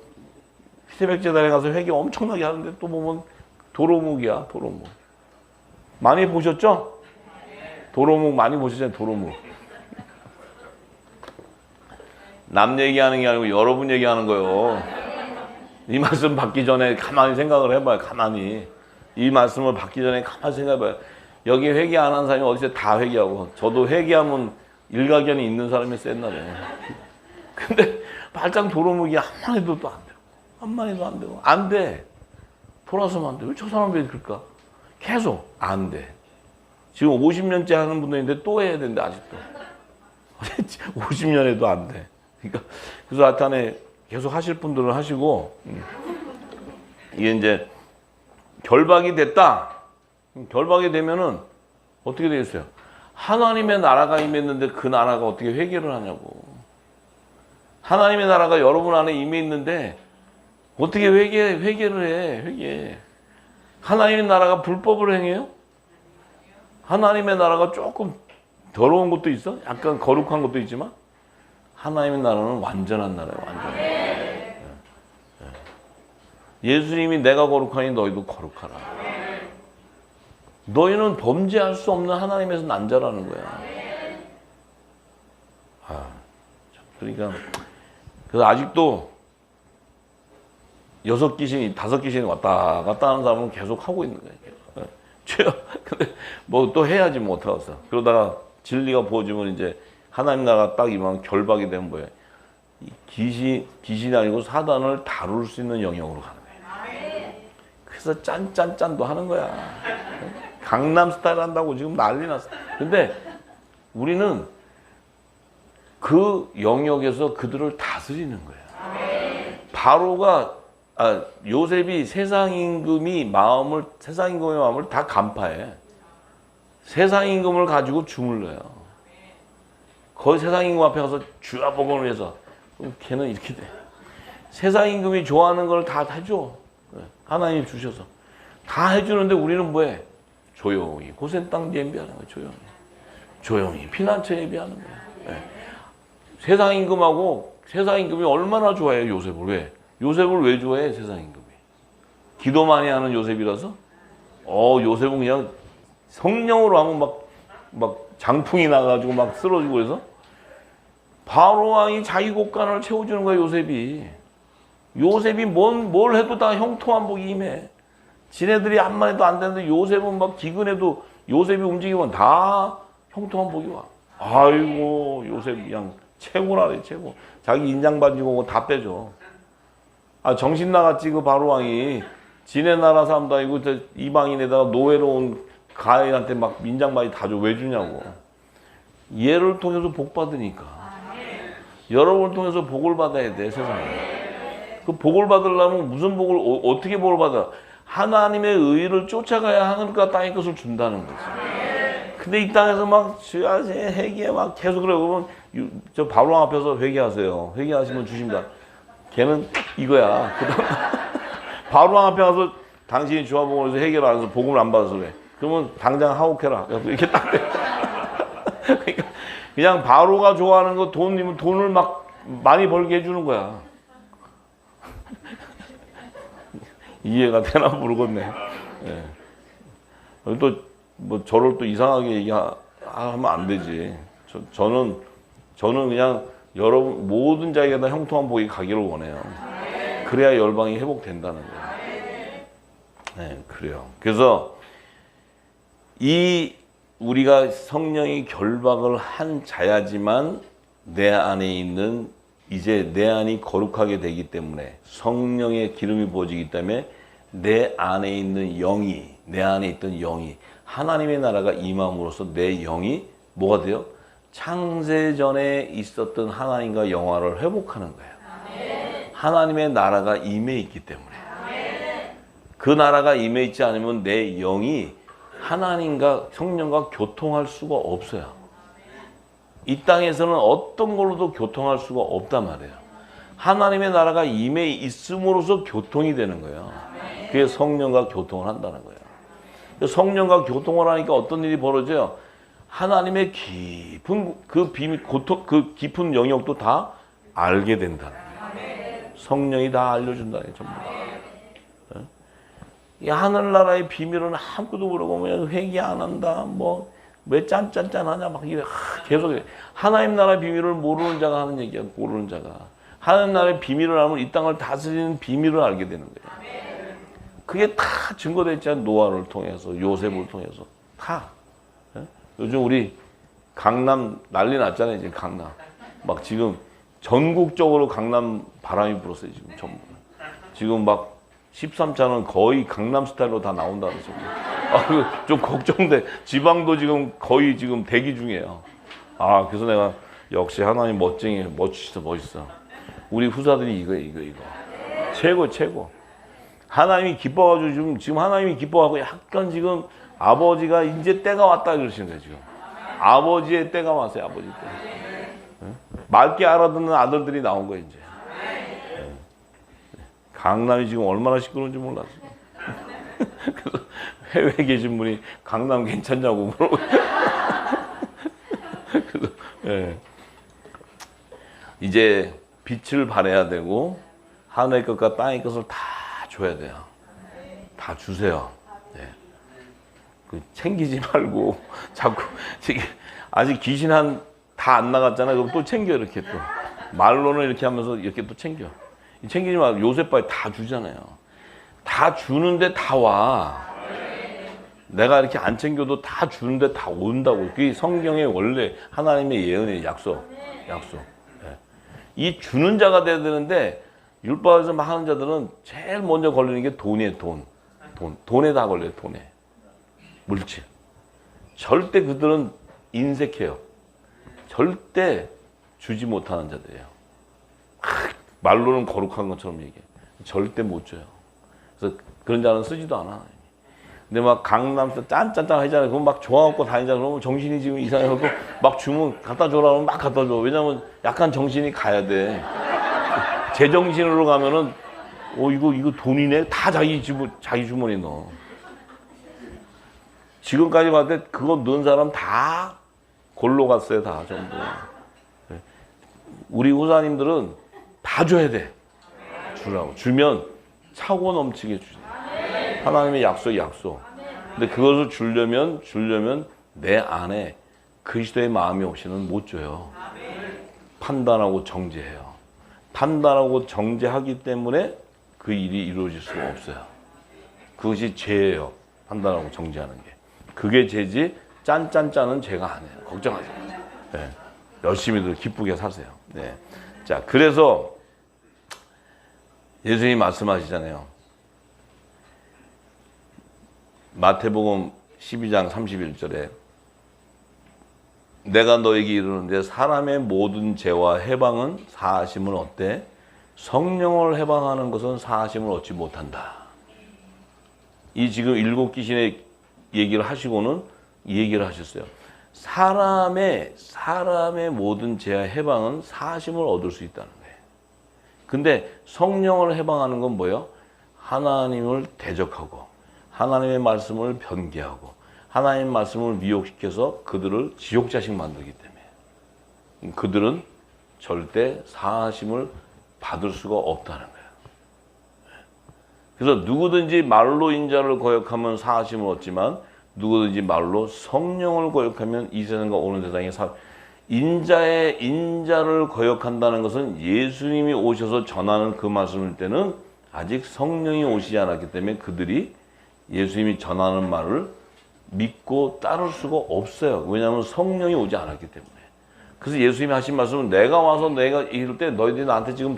새벽제단에 가서 회개 엄청나게 하는데 또 보면 도로묵이야. 도로묵 많이 보셨죠? 도로묵 많이 보셨잖아요. 도로묵 남 얘기하는 게 아니고 여러분 얘기하는 거예요. 이 말씀 받기 전에 가만히 생각을 해봐요. 가만히 이 말씀을 받기 전에 가만히 생각해봐요. 여기 회개 안 한 사람이 어디서 다 회개하고 저도 회개하면 일가견이 있는 사람이 옛날에. 근데 발장 도로묵이 한만 해도 또 안 되고 한만 해도 안 되고 안 돼. 돌아서면 안 돼. 왜 저 사람 왜 그럴까? 계속 안 돼. 지금 50년째 하는 분도 있는데 또 해야 되는데 아직도 50년 해도 안 돼. 그러니까 그래서 하여튼에 계속 하실 분들은 하시고 이게 이제 결박이 됐다. 결박이 되면은 어떻게 되겠어요? 하나님의 나라가 임했는데 그 나라가 어떻게 회개를 하냐고. 하나님의 나라가 여러분 안에 임해 있는데 어떻게 회개를 해? 회개. 하나님의 나라가 불법을 행해요? 하나님의 나라가 조금 더러운 것도 있어? 약간 거룩한 것도 있지만 하나님의 나라는 완전한 나라예요. 완전한 나라. 예수님이 내가 거룩하니 너희도 거룩하라. 너희는 범죄할 수 없는 하나님에서 난 자라는 거야. 그러니까 그래서 아직도 6귀신이 5귀신이 왔다 갔다 하는 사람은 계속 하고 있는 거예요. 죄요. 근데 뭐 또 해야지 뭐 어떡하겠어. 그러다가 진리가 부어지면 이제 하나님 나라가 딱 임하면 결박이 되는 거예요. 귀신이 아니고 사단을 다룰 수 있는 영역으로 가는 거예요. 그래서 짠짠짠도 하는 거야. 강남 스타일 한다고 지금 난리 났어. 근데 우리는 그 영역에서 그들을 다스리는 거예요. 바로가 요셉이 세상 임금의 마음을 다 간파해. 세상 임금을 가지고 주물러요. 거기 세상 임금 앞에 가서 주야 복음을 위해서 걔는 이렇게 돼. 세상 임금이 좋아하는 걸 다 해줘. 하나님 주셔서 다 해주는데 우리는 뭐해? 조용히 고센 땅 예비하는 거예요. 조용히 피난처 예비하는 거예요. 세상 임금하고 세상 임금이 얼마나 좋아해요 요셉을. 왜? 요셉을 왜 좋아해 세상 임금이? 기도 많이 하는 요셉이라서? 요셉은 그냥 성령으로 하면 막 장풍이 나가지고 막 쓰러지고 그래서 바로 왕이 자기 곳간을 채워주는 거야 요셉이. 요셉이 뭘 해도 다 형통한 복이 임해. 지네들이 한만 해도 안 되는데 요셉은 막 기근해도 요셉이 움직이면 다 형통한 복이 와. 아이고 요셉 그냥 최고라래 최고. 자기 인장 반지고 다 빼줘. 정신 나갔지 그 바로 왕이. 지네 나라 사람도 아니고 이방인에다가 노예로 온 가인한테 막 인장 반지 다 줘. 왜 주냐고. 얘를 통해서 복 받으니까. 여러분을 통해서 복을 받아야 돼 세상에. 그 복을 받으려면 무슨 복을 어떻게 복을 받아? 하나님의 의를 쫓아가야 하늘과 땅의 것을 준다는 거지. 근데 이 땅에서 막 회개 막 계속 그래. 그러면 저 바로왕 앞에서 회개하세요. 회개하시면 주십니다. 걔는 이거야. 바로왕 앞에 가서 당신이 주와 복을 해서 회개를 안 해서 복음을 안 받아서 그래. 그러면 당장 하옥해라. 이렇게 딱 돼. 그러니까 그냥 바로가 좋아하는 거 돈이면 돈을 막 많이 벌게 해주는 거야. 이해가 되나 모르겠네. 예. 또 뭐 저를 또 이상하게 얘기하면 안 되지. 저는 그냥 여러분 모든 자에게 다 형통한 복이 가기를 원해요. 그래야 열방이 회복된다는 거예요. 네, 그래요. 그래서 우리가 성령이 결박을 한 자야지만 내 안에 있는 이제 내 안이 거룩하게 되기 때문에 성령의 기름이 부어지기 때문에 내 안에 있는 내 안에 있던 영이 하나님의 나라가 임함으로써 내 영이 뭐가 돼요? 창세전에 있었던 하나님과 영화를 회복하는 거예요. 하나님의 나라가 임해 있기 때문에. 그 나라가 임해 있지 않으면 내 영이 하나님과 성령과 교통할 수가 없어요. 이 땅에서는 어떤 걸로도 교통할 수가 없단 말이에요. 하나님의 나라가 임해 있음으로써 교통이 되는 거예요. 그게 성령과 교통을 한다는 거예요. 성령과 교통을 하니까 어떤 일이 벌어져요? 하나님의 깊은 그 비밀, 그 깊은 영역도 다 알게 된다는 거예요. 성령이 다 알려준다는 거예요, 전부 다. 이 하늘나라의 비밀은 아무것도 모르고 뭐 회개 안 한다, 뭐 왜 짠짠짠하냐 막 이래 계속 하나님 나라의 비밀을 모르는 자가 하는 얘기야. 모르는 자가 하나님 나라의 비밀을 알면 이 땅을 다스리는 비밀을 알게 되는 거예요. 그게 다 증거되어 있잖아요. 노아를 통해서, 요셉을 통해서 다. 요즘 우리 강남 난리 났잖아요. 이제 강남 막 지금 전국적으로 강남 바람이 불었어요. 지금 전부. 지금 막 13차는 거의 강남 스타일로 다 나온다 그러죠. 좀 걱정돼. 지방도 지금 거의 지금 대기 중이에요. 그래서 내가 역시 하나님 멋쟁이, 멋있어. 우리 후사들이 이거. 최고. 하나님이 기뻐가지고 지금 하나님이 기뻐하고 약간 지금 아버지가 이제 때가 왔다 그러시는 거예요, 지금. 아버지의 때가 왔어요, 아버지 때. 맑게 알아듣는 아들들이 나온 거예요, 이제. 강남이 지금 얼마나 시끄러운지 몰랐어요. 그래서 해외에 계신 분이 강남 괜찮냐고 물어보고. 그래서, 예. 이제 빛을 발해야 되고, 하늘의 것과 땅의 것을 다 줘야 돼요. 다 주세요. 네. 챙기지 말고, 자꾸, 아직 귀신 다 안 나갔잖아요. 그럼 또 챙겨, 이렇게 또. 말로는 이렇게 하면서 이렇게 또 챙겨. 챙기지 말고 요셉바에 다 주잖아요. 다 주는데 다 와. 내가 이렇게 안 챙겨도 다 주는데 다 온다고. 그게 성경의 원래 하나님의 예언의 약속. 네. 이 주는 자가 돼야 되는데 율법에서 막 하는 자들은 제일 먼저 걸리는 게 돈이에요. 돈에 다 걸려요. 돈에. 물질. 절대 그들은 인색해요. 절대 주지 못하는 자들이에요. 말로는 거룩한 것처럼 얘기해. 절대 못 줘요. 그래서 그런 자는 쓰지도 않아. 근데 막 강남에서 짠짠짠 하잖아요. 그럼 막 좋아하고 다니잖아. 그러면 정신이 지금 이상해서 막 주면 갖다 줘라 하면 막 갖다 줘. 왜냐면 약간 정신이 가야 돼. 제정신으로 가면은 이거 돈이네. 다 자기 주머니 넣어. 지금까지 봤을 때 그거 넣은 사람 다 골로 갔어요. 다 전부. 우리 후사님들은 다 줘야 돼. 주라고. 주면 차고 넘치게 주지. 하나님의 약속. 근데 그것을 주려면 내 안에 그리스도의 마음이 없이는 못 줘요. 판단하고 정죄해요. 판단하고 정죄하기 때문에 그 일이 이루어질 수가 없어요. 그것이 죄예요. 판단하고 정죄하는 게. 그게 죄지 짠짠짠은 죄가 아니에요. 걱정하지 마세요. 네. 열심히들 기쁘게 사세요. 네. 자, 그래서 예수님이 말씀하시잖아요. 마태복음 12장 31절에 내가 너에게 이르는데 사람의 모든 죄와 해방은 사하심을 얻되 성령을 해방하는 것은 사하심을 얻지 못한다. 이 지금 7 귀신의 얘기를 하시고는 이 얘기를 하셨어요. 사람의 모든 죄와 해방은 사하심을 얻을 수 있다는 거예요. 근데 성령을 해방하는 건 뭐예요? 하나님을 대적하고 하나님의 말씀을 변개하고 하나님의 말씀을 미혹시켜서 그들을 지옥 자식 만들기 때문에 그들은 절대 사하심을 받을 수가 없다는 거예요. 그래서 누구든지 말로 인자를 거역하면 사하심을 얻지만 누구든지 말로 성령을 거역하면 이 세상과 오는 세상에 인자를 거역한다는 것은 예수님이 오셔서 전하는 그 말씀일 때는 아직 성령이 오시지 않았기 때문에 그들이 예수님이 전하는 말을 믿고 따를 수가 없어요. 왜냐하면 성령이 오지 않았기 때문에. 그래서 예수님이 하신 말씀은 내가 와서 내가 이럴 때 너희들이 나한테 지금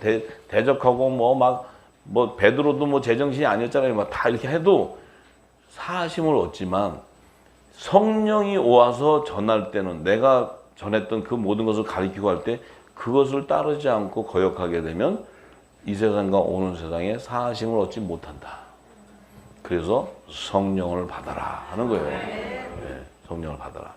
대적하고 뭐 베드로도 뭐 제정신이 아니었잖아요. 막 다 이렇게 해도 사하심을 얻지만 성령이 와서 전할 때는 내가 전했던 그 모든 것을 가리키고 할 때 그것을 따르지 않고 거역하게 되면 이 세상과 오는 세상에 사하심을 얻지 못한다. 그래서 성령을 받아라 하는 거예요. 네, 성령을 받아라.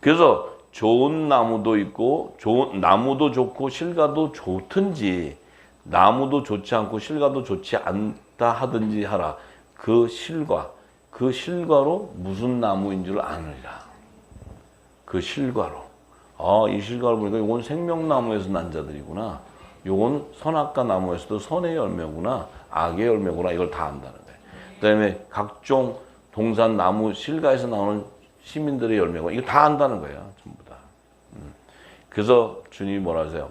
그래서 좋은 나무도 있고 나무도 좋고 실과도 좋든지 나무도 좋지 않고 실과도 좋지 않다 하든지 하라. 그 실과로 무슨 나무인 줄 아느니라. 그 실과로. 이 실과를 보니까 이건 생명나무에서 난 자들이구나. 요건 선악과 나무에서도 선의 열매구나. 악의 열매구나. 이걸 다 안다는 거예요. 그 다음에 각종 동산 나무 실과에서 나오는 시민들의 열매구나. 이거 다 안다는 거예요. 전부 다. 그래서 주님이 뭐라 하세요?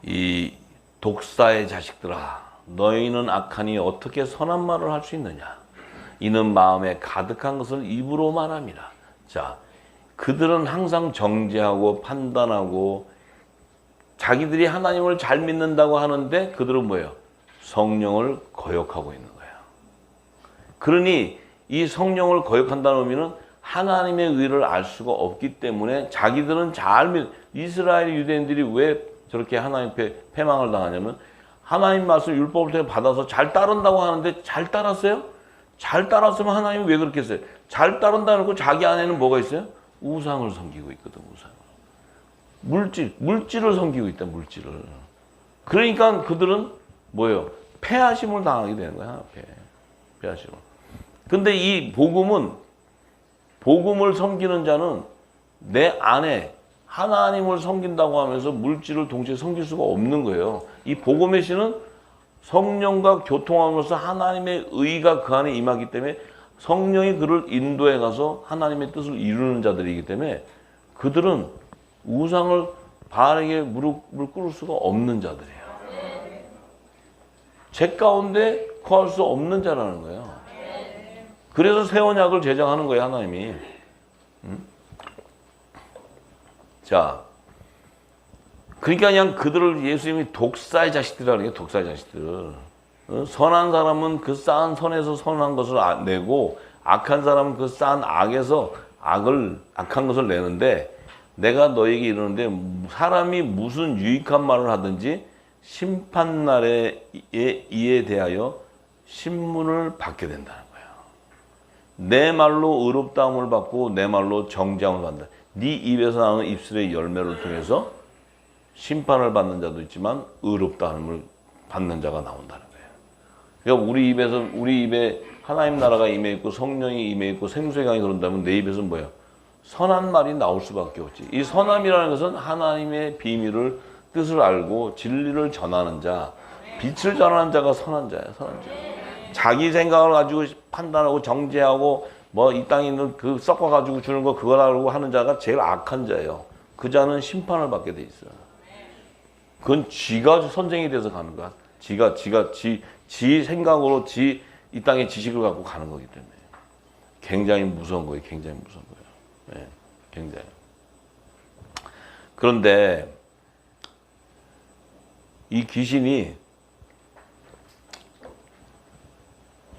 이 독사의 자식들아, 너희는 악하니 어떻게 선한 말을 할 수 있느냐? 이는 마음에 가득한 것을 입으로 말함이라. 자, 그들은 항상 정죄하고 판단하고 자기들이 하나님을 잘 믿는다고 하는데 그들은 뭐예요? 성령을 거역하고 있는 거예요. 그러니 이 성령을 거역한다는 의미는 하나님의 의를 알 수가 없기 때문에 자기들은 이스라엘 유대인들이 왜 저렇게 하나님 패망을 당하냐면 하나님 말씀 율법을 통해 받아서 잘 따른다고 하는데 잘 따랐어요? 잘 따랐으면 하나님이 왜 그렇게 했어요? 잘 따른다는 거 자기 안에는 뭐가 있어요? 우상을 섬기고 있거든. 우상을. 물질을 섬기고 있다. 물질을. 그러니까 그들은 뭐예요? 패하심을 당하게 되는 거야. 패하심을. 근데 이 복음을 섬기는 자는 내 안에 하나님을 섬긴다고 하면서 물질을 동시에 섬길 수가 없는 거예요. 이 복음의 신은 성령과 교통함으로써 하나님의 의가 그 안에 임하기 때문에 성령이 그를 인도해 가서 하나님의 뜻을 이루는 자들이기 때문에 그들은 우상을 바알에게 무릎을 꿇을 수가 없는 자들이에요. 제 가운데 거할 수 없는 자라는 거예요. 그래서 새 언약을 제정하는 거예요, 하나님이. 자, 그러니까 그냥 그들을 예수님이 독사의 자식들이라는 게 독사의 자식들. 선한 사람은 그 쌓은 선에서 선한 것을 내고 악한 사람은 그 쌓은 악에서 악한 것을 내는데 내가 너에게 이르는데 사람이 무슨 유익한 말을 하든지 심판날에 이에 대하여 신문을 받게 된다는 거예요. 내 말로 의롭다함을 받고 내 말로 정죄함을 받는다. 네 입에서 나오는 입술의 열매를 통해서 심판을 받는 자도 있지만 의롭다함을 받는 자가 나온다는 거예요. 그러니까 우리 입에 하나님 나라가 임해 있고 성령이 임해 있고 생수의 강이 흐른다면 내 입에서는 뭐예요? 선한 말이 나올 수밖에 없지. 이 선함이라는 것은 하나님의 비밀을 뜻을 알고 진리를 전하는 자, 빛을 전하는 자가 선한 자예요. 선한 자. 자기 생각을 가지고 판단하고 정죄하고 뭐 이 땅에 있는 그 섞어 가지고 주는 거 그걸 알고 하는 자가 제일 악한 자예요. 그 자는 심판을 받게 돼 있어요. 그건 지가 선생이 돼서 가는 거야. 지 생각으로 이 땅의 지식을 갖고 가는 거기 때문에 굉장히 무서운 거예요. 굉장히 무서운 거예요. 네, 굉장히. 그런데 이 귀신이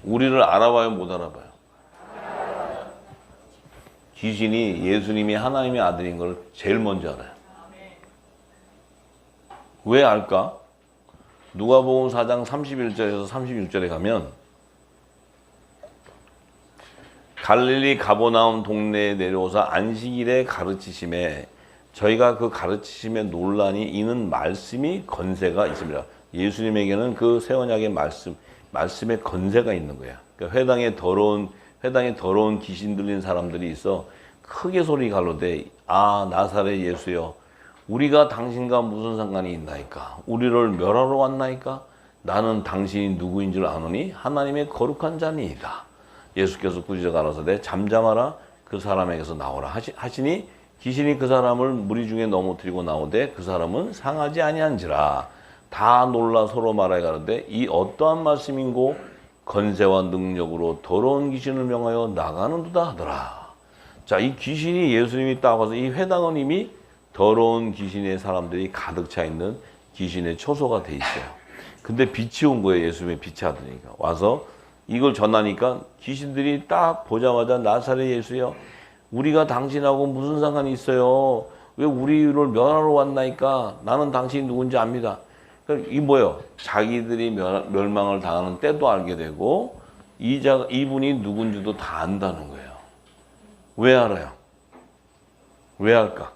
우리를 알아봐요, 못 알아봐요? 귀신이 예수님이 하나님의 아들인 걸 제일 먼저 알아요. 왜 알까? 누가복음 4장 31절에서 36절에 가면 갈릴리 가버나움 동네에 내려오사 안식일에 가르치심에 저희가 그 가르치심에 논란이 이는 말씀이 건세가 있습니다. 예수님에게는 그 새 언약의 말씀의 건세가 있는 거야. 그러니까 회당에 더러운 귀신 들린 사람들이 있어 크게 소리 갈로되 나사렛 예수여 우리가 당신과 무슨 상관이 있나이까? 우리를 멸하러 왔나이까? 나는 당신이 누구인 줄 아노니 하나님의 거룩한 자니이다. 예수께서 꾸짖어 가라사대 잠잠하라 그 사람에게서 나오라 하시니 귀신이 그 사람을 무리 중에 넘어뜨리고 나오되 그 사람은 상하지 아니한지라. 다 놀라 서로 말하여 가는데 이 어떠한 말씀인고 건세와 능력으로 더러운 귀신을 명하여 나가는도다 하더라. 자, 이 귀신이 예수님이 딱 와서 이 회당은 이미 더러운 귀신의 사람들이 가득 차 있는 귀신의 초소가 돼 있어요. 근데 빛이 온 거예요. 예수님의 빛이 하더니까 와서 이걸 전하니까 귀신들이 딱 보자마자 나사렛 예수여 우리가 당신하고 무슨 상관이 있어요? 왜 우리를 멸하러 왔나이까? 나는 당신이 누군지 압니다. 그러니까 이 뭐예요? 자기들이 멸망을 당하는 때도 알게 되고 이분이 누군지도 다 안다는 거예요. 왜 알아요? 왜 할까?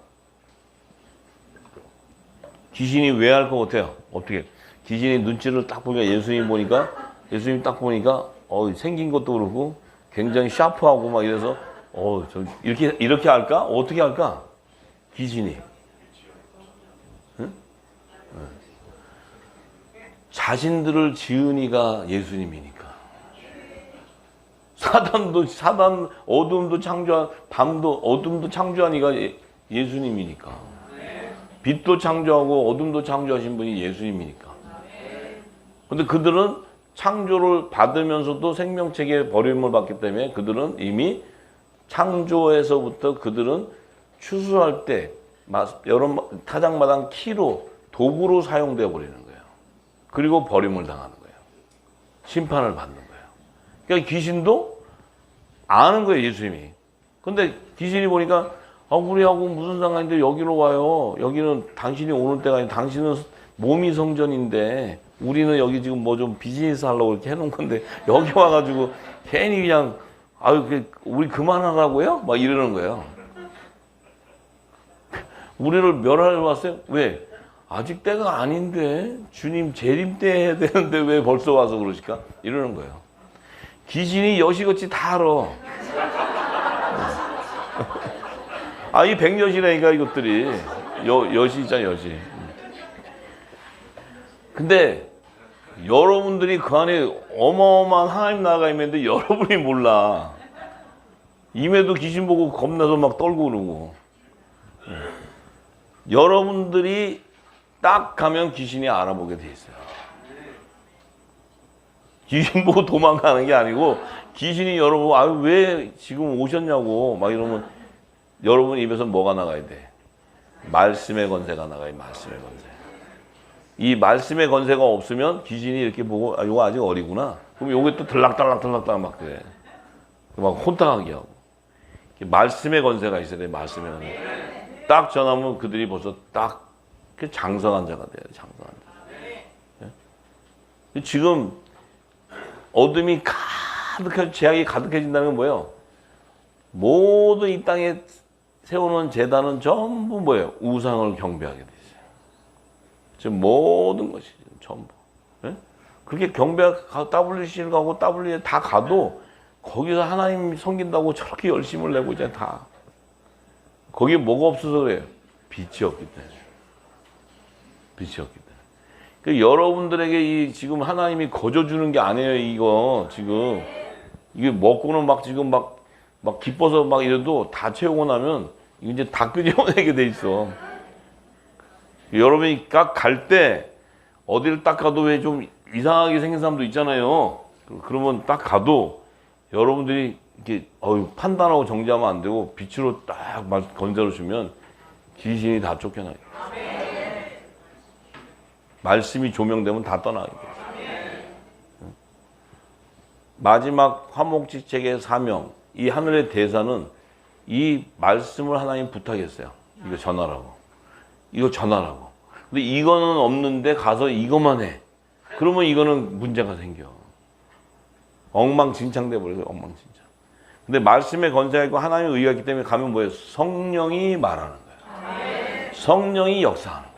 귀신이 왜 할 것 같아요? 어떻게? 귀신이 눈치를 딱 보니까 예수님 딱 보니까 생긴 것도 그렇고 굉장히 샤프하고 막 이래서 이렇게 할까? 어떻게 할까? 귀신이. 응? 자신들을 지은 이가 예수님이니까. 사단 어둠도 창조한 밤도 어둠도 창조한 이가 예수님이니까. 빛도 창조하고 어둠도 창조하신 분이 예수님이니까. 근데 그들은 창조를 받으면서도 생명체계의 버림을 받기 때문에 그들은 이미 창조에서부터 그들은 추수할 때 여러 타작마당 키로 도구로 사용되어 버리는 거예요. 그리고 버림을 당하는 거예요. 심판을 받는 거예요. 그러니까 귀신도 아는 거예요, 예수님이. 근데 귀신이 보니까 우리하고 무슨 상관인데 여기로 와요. 여기는 당신이 오는 때가 아니라 당신은 몸이 성전인데 우리는 여기 지금 뭐 좀 비즈니스 하려고 이렇게 해놓은 건데 여기 와가지고 괜히 그냥 우리 그만하라고요? 막 이러는 거예요. 우리를 멸하러 왔어요? 왜? 아직 때가 아닌데 주님 재림 때 해야 되는데 왜 벌써 와서 그러실까? 이러는 거예요. 귀신이 여시같이 다 알아. 이 백여시라니까 이것들이. 여시 있잖아, 여시. 근데 여러분들이 그 안에 어마어마한 하나님 나라가 있는데 여러분이 몰라. 임에도 귀신 보고 겁나서 막 떨고 그러고. 여러분들이 딱 가면 귀신이 알아보게 돼 있어요. 귀신 보고 도망가는 게 아니고 귀신이 여러분 왜 지금 오셨냐고 막 이러면 여러분 입에서 뭐가 나가야 돼? 말씀의 건세가 나가요. 말씀의 건세. 이 말씀의 건세가 없으면 귀신이 이렇게 보고 이거 아직 어리구나. 그럼 요게 또 들락달락 막 그래. 막 혼탁하게 하고. 말씀의 건세가 있어야 돼. 말씀의 건세. 딱 전하면 그들이 벌써 딱 장성한 자가 돼요. 장성한 자. 예? 지금 어둠이 가득해, 죄악이 가득해진다는 건 뭐예요? 모든 이 땅에 세우는 제단은 전부 뭐예요? 우상을 경배하게 돼 있어요. 지금 모든 것이 전부. 예? 그렇게 경배하고 WC를 가고 W에 다 가도 거기서 하나님 섬긴다고 저렇게 열심을 내고 이제 다. 거기에 뭐가 없어서 그래요? 빛이 없기 때문에. 빛이 없기 때문에. 그 여러분들에게 지금 하나님이 거저주는 게 아니에요, 이거. 지금. 이게 먹고는 막 지금 막 기뻐서 막 이래도 다 채우고 나면 이제 다 끄집어내게 돼 있어. 여러분이 각 갈 때 어디를 딱 가도 왜 좀 이상하게 생긴 사람도 있잖아요. 그러면 딱 가도 여러분들이 이렇게 판단하고 정지하면 안 되고 빛으로 딱 건져로 주면 귀신이 다 쫓겨나게. 말씀이 조명되면 다 떠나게. 마지막 화목지책의 사명, 이 하늘의 대사는 이 말씀을 하나님 부탁했어요. 이거 전하라고. 이거 전하라고. 근데 이거는 없는데 가서 이것만 해. 그러면 이거는 문제가 생겨. 엉망진창돼 버려요. 엉망진창. 근데 말씀의 건세가 있고 하나님의 의가 있기 때문에 가면 뭐예요? 성령이 말하는 거예요. 성령이 역사하는 거예요.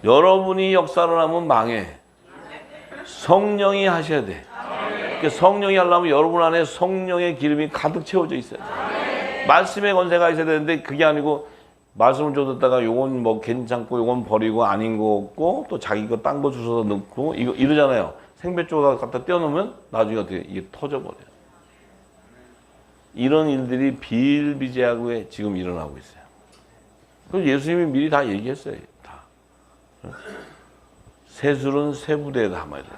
여러분이 역사를 하면 망해. 성령이 하셔야 돼. 그러니까 성령이 하려면 여러분 안에 성령의 기름이 가득 채워져 있어야 돼. 말씀의 건세가 있어야 되는데 그게 아니고 말씀을 줘뒀다가 요건 뭐 괜찮고 요건 버리고 아닌 거 없고 또 자기 거 딴 거 주워서 넣고 이러잖아요. 생배 쪽에다 갖다 떼어놓으면 나중에 어떻게 이게 터져버려요. 이런 일들이 비일비재하게 지금 일어나고 있어요. 그래서 예수님이 미리 다 얘기했어요. 다. 세술은 세 부대에 담아야 돼요.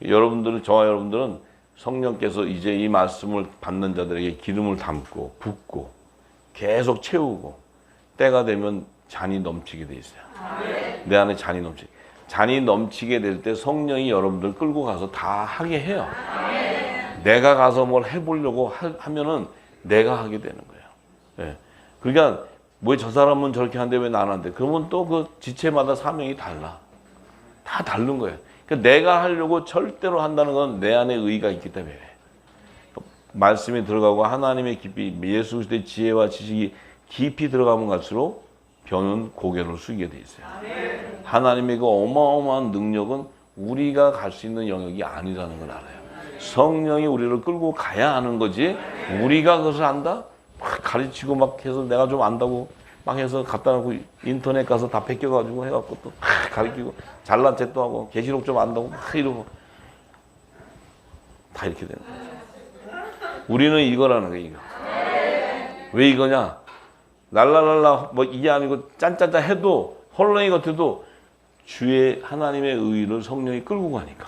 여러분들은, 저와 여러분들은 성령께서 이제 이 말씀을 받는 자들에게 기름을 담고 붓고 계속 채우고 때가 되면 잔이 넘치게 돼 있어요. 내 안에 잔이 넘치게. 잔이 넘치게 될 때 성령이 여러분들 끌고 가서 다 하게 해요. 내가 가서 뭘 해보려고 하면은 내가 하게 되는 거예요. 예. 그러니까 왜 저 사람은 저렇게 하는데 왜 나는 안 돼? 그러면 또 그 지체마다 사명이 달라. 다 다른 거예요. 그러니까 내가 하려고 절대로 한다는 건 내 안에 의의가 있기 때문에. 말씀이 들어가고 하나님의 깊이, 예수 그리스도의 지혜와 지식이 깊이 들어가면 갈수록 병은 고개를 숙이게 돼 있어요. 하나님의 그 어마어마한 능력은 우리가 갈 수 있는 영역이 아니라는 걸 알아요. 성령이 우리를 끌고 가야 하는 거지 우리가 그것을 안다? 막 가르치고 막 해서 내가 좀 안다고 막 해서 갖다 놓고 인터넷 가서 다 베껴가지고 해갖고 또 가르치고 잘난 척도 하고 계시록 좀 안다고 막 이러고 다 이렇게 되는 거죠. 우리는 이거라는 거예요. 이거. 왜 이거냐? 랄랄랄라 뭐 이게 아니고 짠짠짠 해도 헐렁이 같아도 주의 하나님의 의의를 성령이 끌고 가니까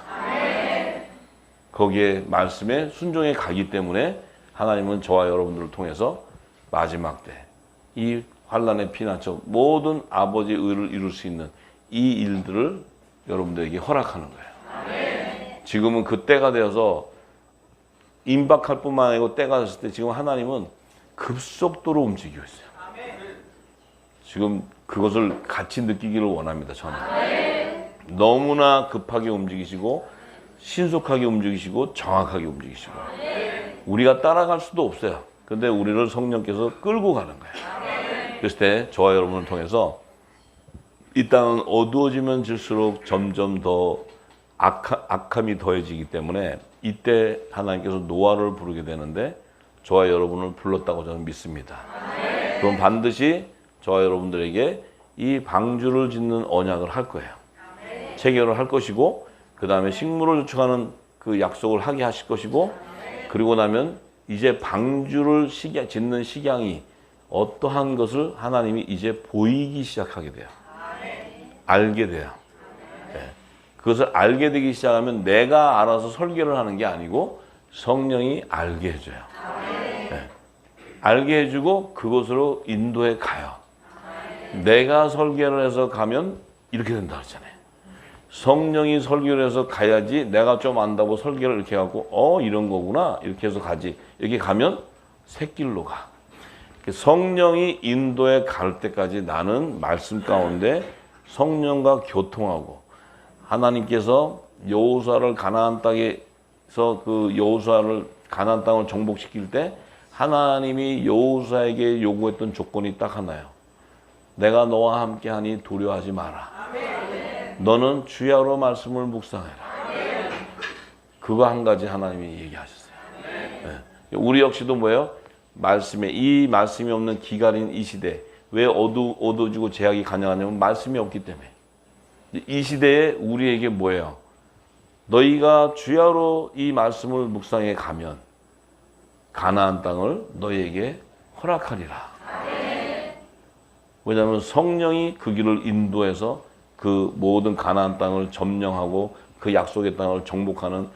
거기에 말씀에 순종해 가기 때문에 하나님은 저와 여러분들을 통해서 마지막 때 이 환난의 피난처 모든 아버지의 의를 이룰 수 있는 이 일들을 여러분들에게 허락하는 거예요. 지금은 그 때가 되어서 임박할 뿐만 아니고 때가 됐을 때 지금 하나님은 급속도로 움직이고 있어요. 지금 그것을 같이 느끼기를 원합니다. 저는 너무나 급하게 움직이시고 신속하게 움직이시고 정확하게 움직이시고 우리가 따라갈 수도 없어요. 근데 우리를 성령께서 끌고 가는 거예요. 그랬을 때 저와 여러분을 통해서 이 땅은 어두워지면 질수록 점점 더 악함이 더해지기 때문에 이때 하나님께서 노아를 부르게 되는데 저와 여러분을 불렀다고 저는 믿습니다. 그럼 반드시 저와 여러분들에게 이 방주를 짓는 언약을 할 거예요. 체결을 할 것이고 그 다음에 식물을 저축하는 그 약속을 하게 하실 것이고 그리고 나면 이제 방주를 짓는 식양이 어떠한 것을 하나님이 이제 보이기 시작하게 돼요. 알게 돼요. 네. 그것을 알게 되기 시작하면 내가 알아서 설계를 하는 게 아니고 성령이 알게 해줘요. 네. 알게 해주고 그곳으로 인도해 가요. 내가 설계를 해서 가면 이렇게 된다 그랬잖아요. 성령이 설계를 해서 가야지 내가 좀 안다고 설계를 이렇게 해갖고 이런 거구나 이렇게 해서 가지. 여기 가면 새길로 가. 성령이 인도에 갈 때까지 나는 말씀 가운데 성령과 교통하고 하나님께서 여호수아를 가나안 땅에서 그 여호수아를 가나안 땅을 정복시킬 때 하나님이 여호수아에게 요구했던 조건이 딱 하나예요. 내가 너와 함께하니 두려워하지 마라. 너는 주야로 말씀을 묵상해라. 그거 한 가지 하나님이 얘기하셨어요. 네. 우리 역시도 뭐예요? 이 말씀이 없는 기갈인 이 시대 왜 어두워지고 제약이 가능하냐면 말씀이 없기 때문에. 이 시대에 우리에게 뭐예요? 너희가 주야로 이 말씀을 묵상해 가면 가나안 땅을 너희에게 허락하리라. 왜냐하면 성령이 그 길을 인도해서 그 모든 가나안 땅을 점령하고 그 약속의 땅을 정복하는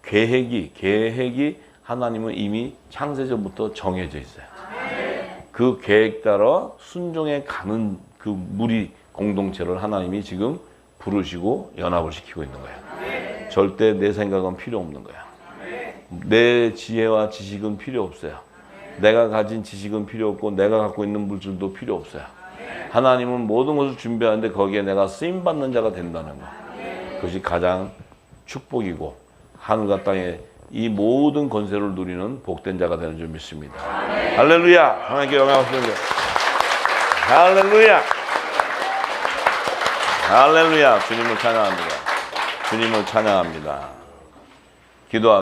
계획이 하나님은 이미 창세전부터 정해져 있어요. 그 계획 따라 순종해 가는 그 무리 공동체를 하나님이 지금 부르시고 연합을 시키고 있는 거예요. 절대 내 생각은 필요 없는 거야. 내 지혜와 지식은 필요 없어요. 내가 가진 지식은 필요 없고 내가 갖고 있는 물질도 필요 없어요. 하나님은 모든 것을 준비하는데 거기에 내가 쓰임받는 자가 된다는 거. 그것이 가장 축복이고 하늘과 땅에 이 모든 권세를 누리는 복된 자가 되는 줄 믿습니다. 할렐루야! 하나님께 영광을 드립니다. 할렐루야! 할렐루야! 주님을 찬양합니다. 주님을 찬양합니다. 기도합니다.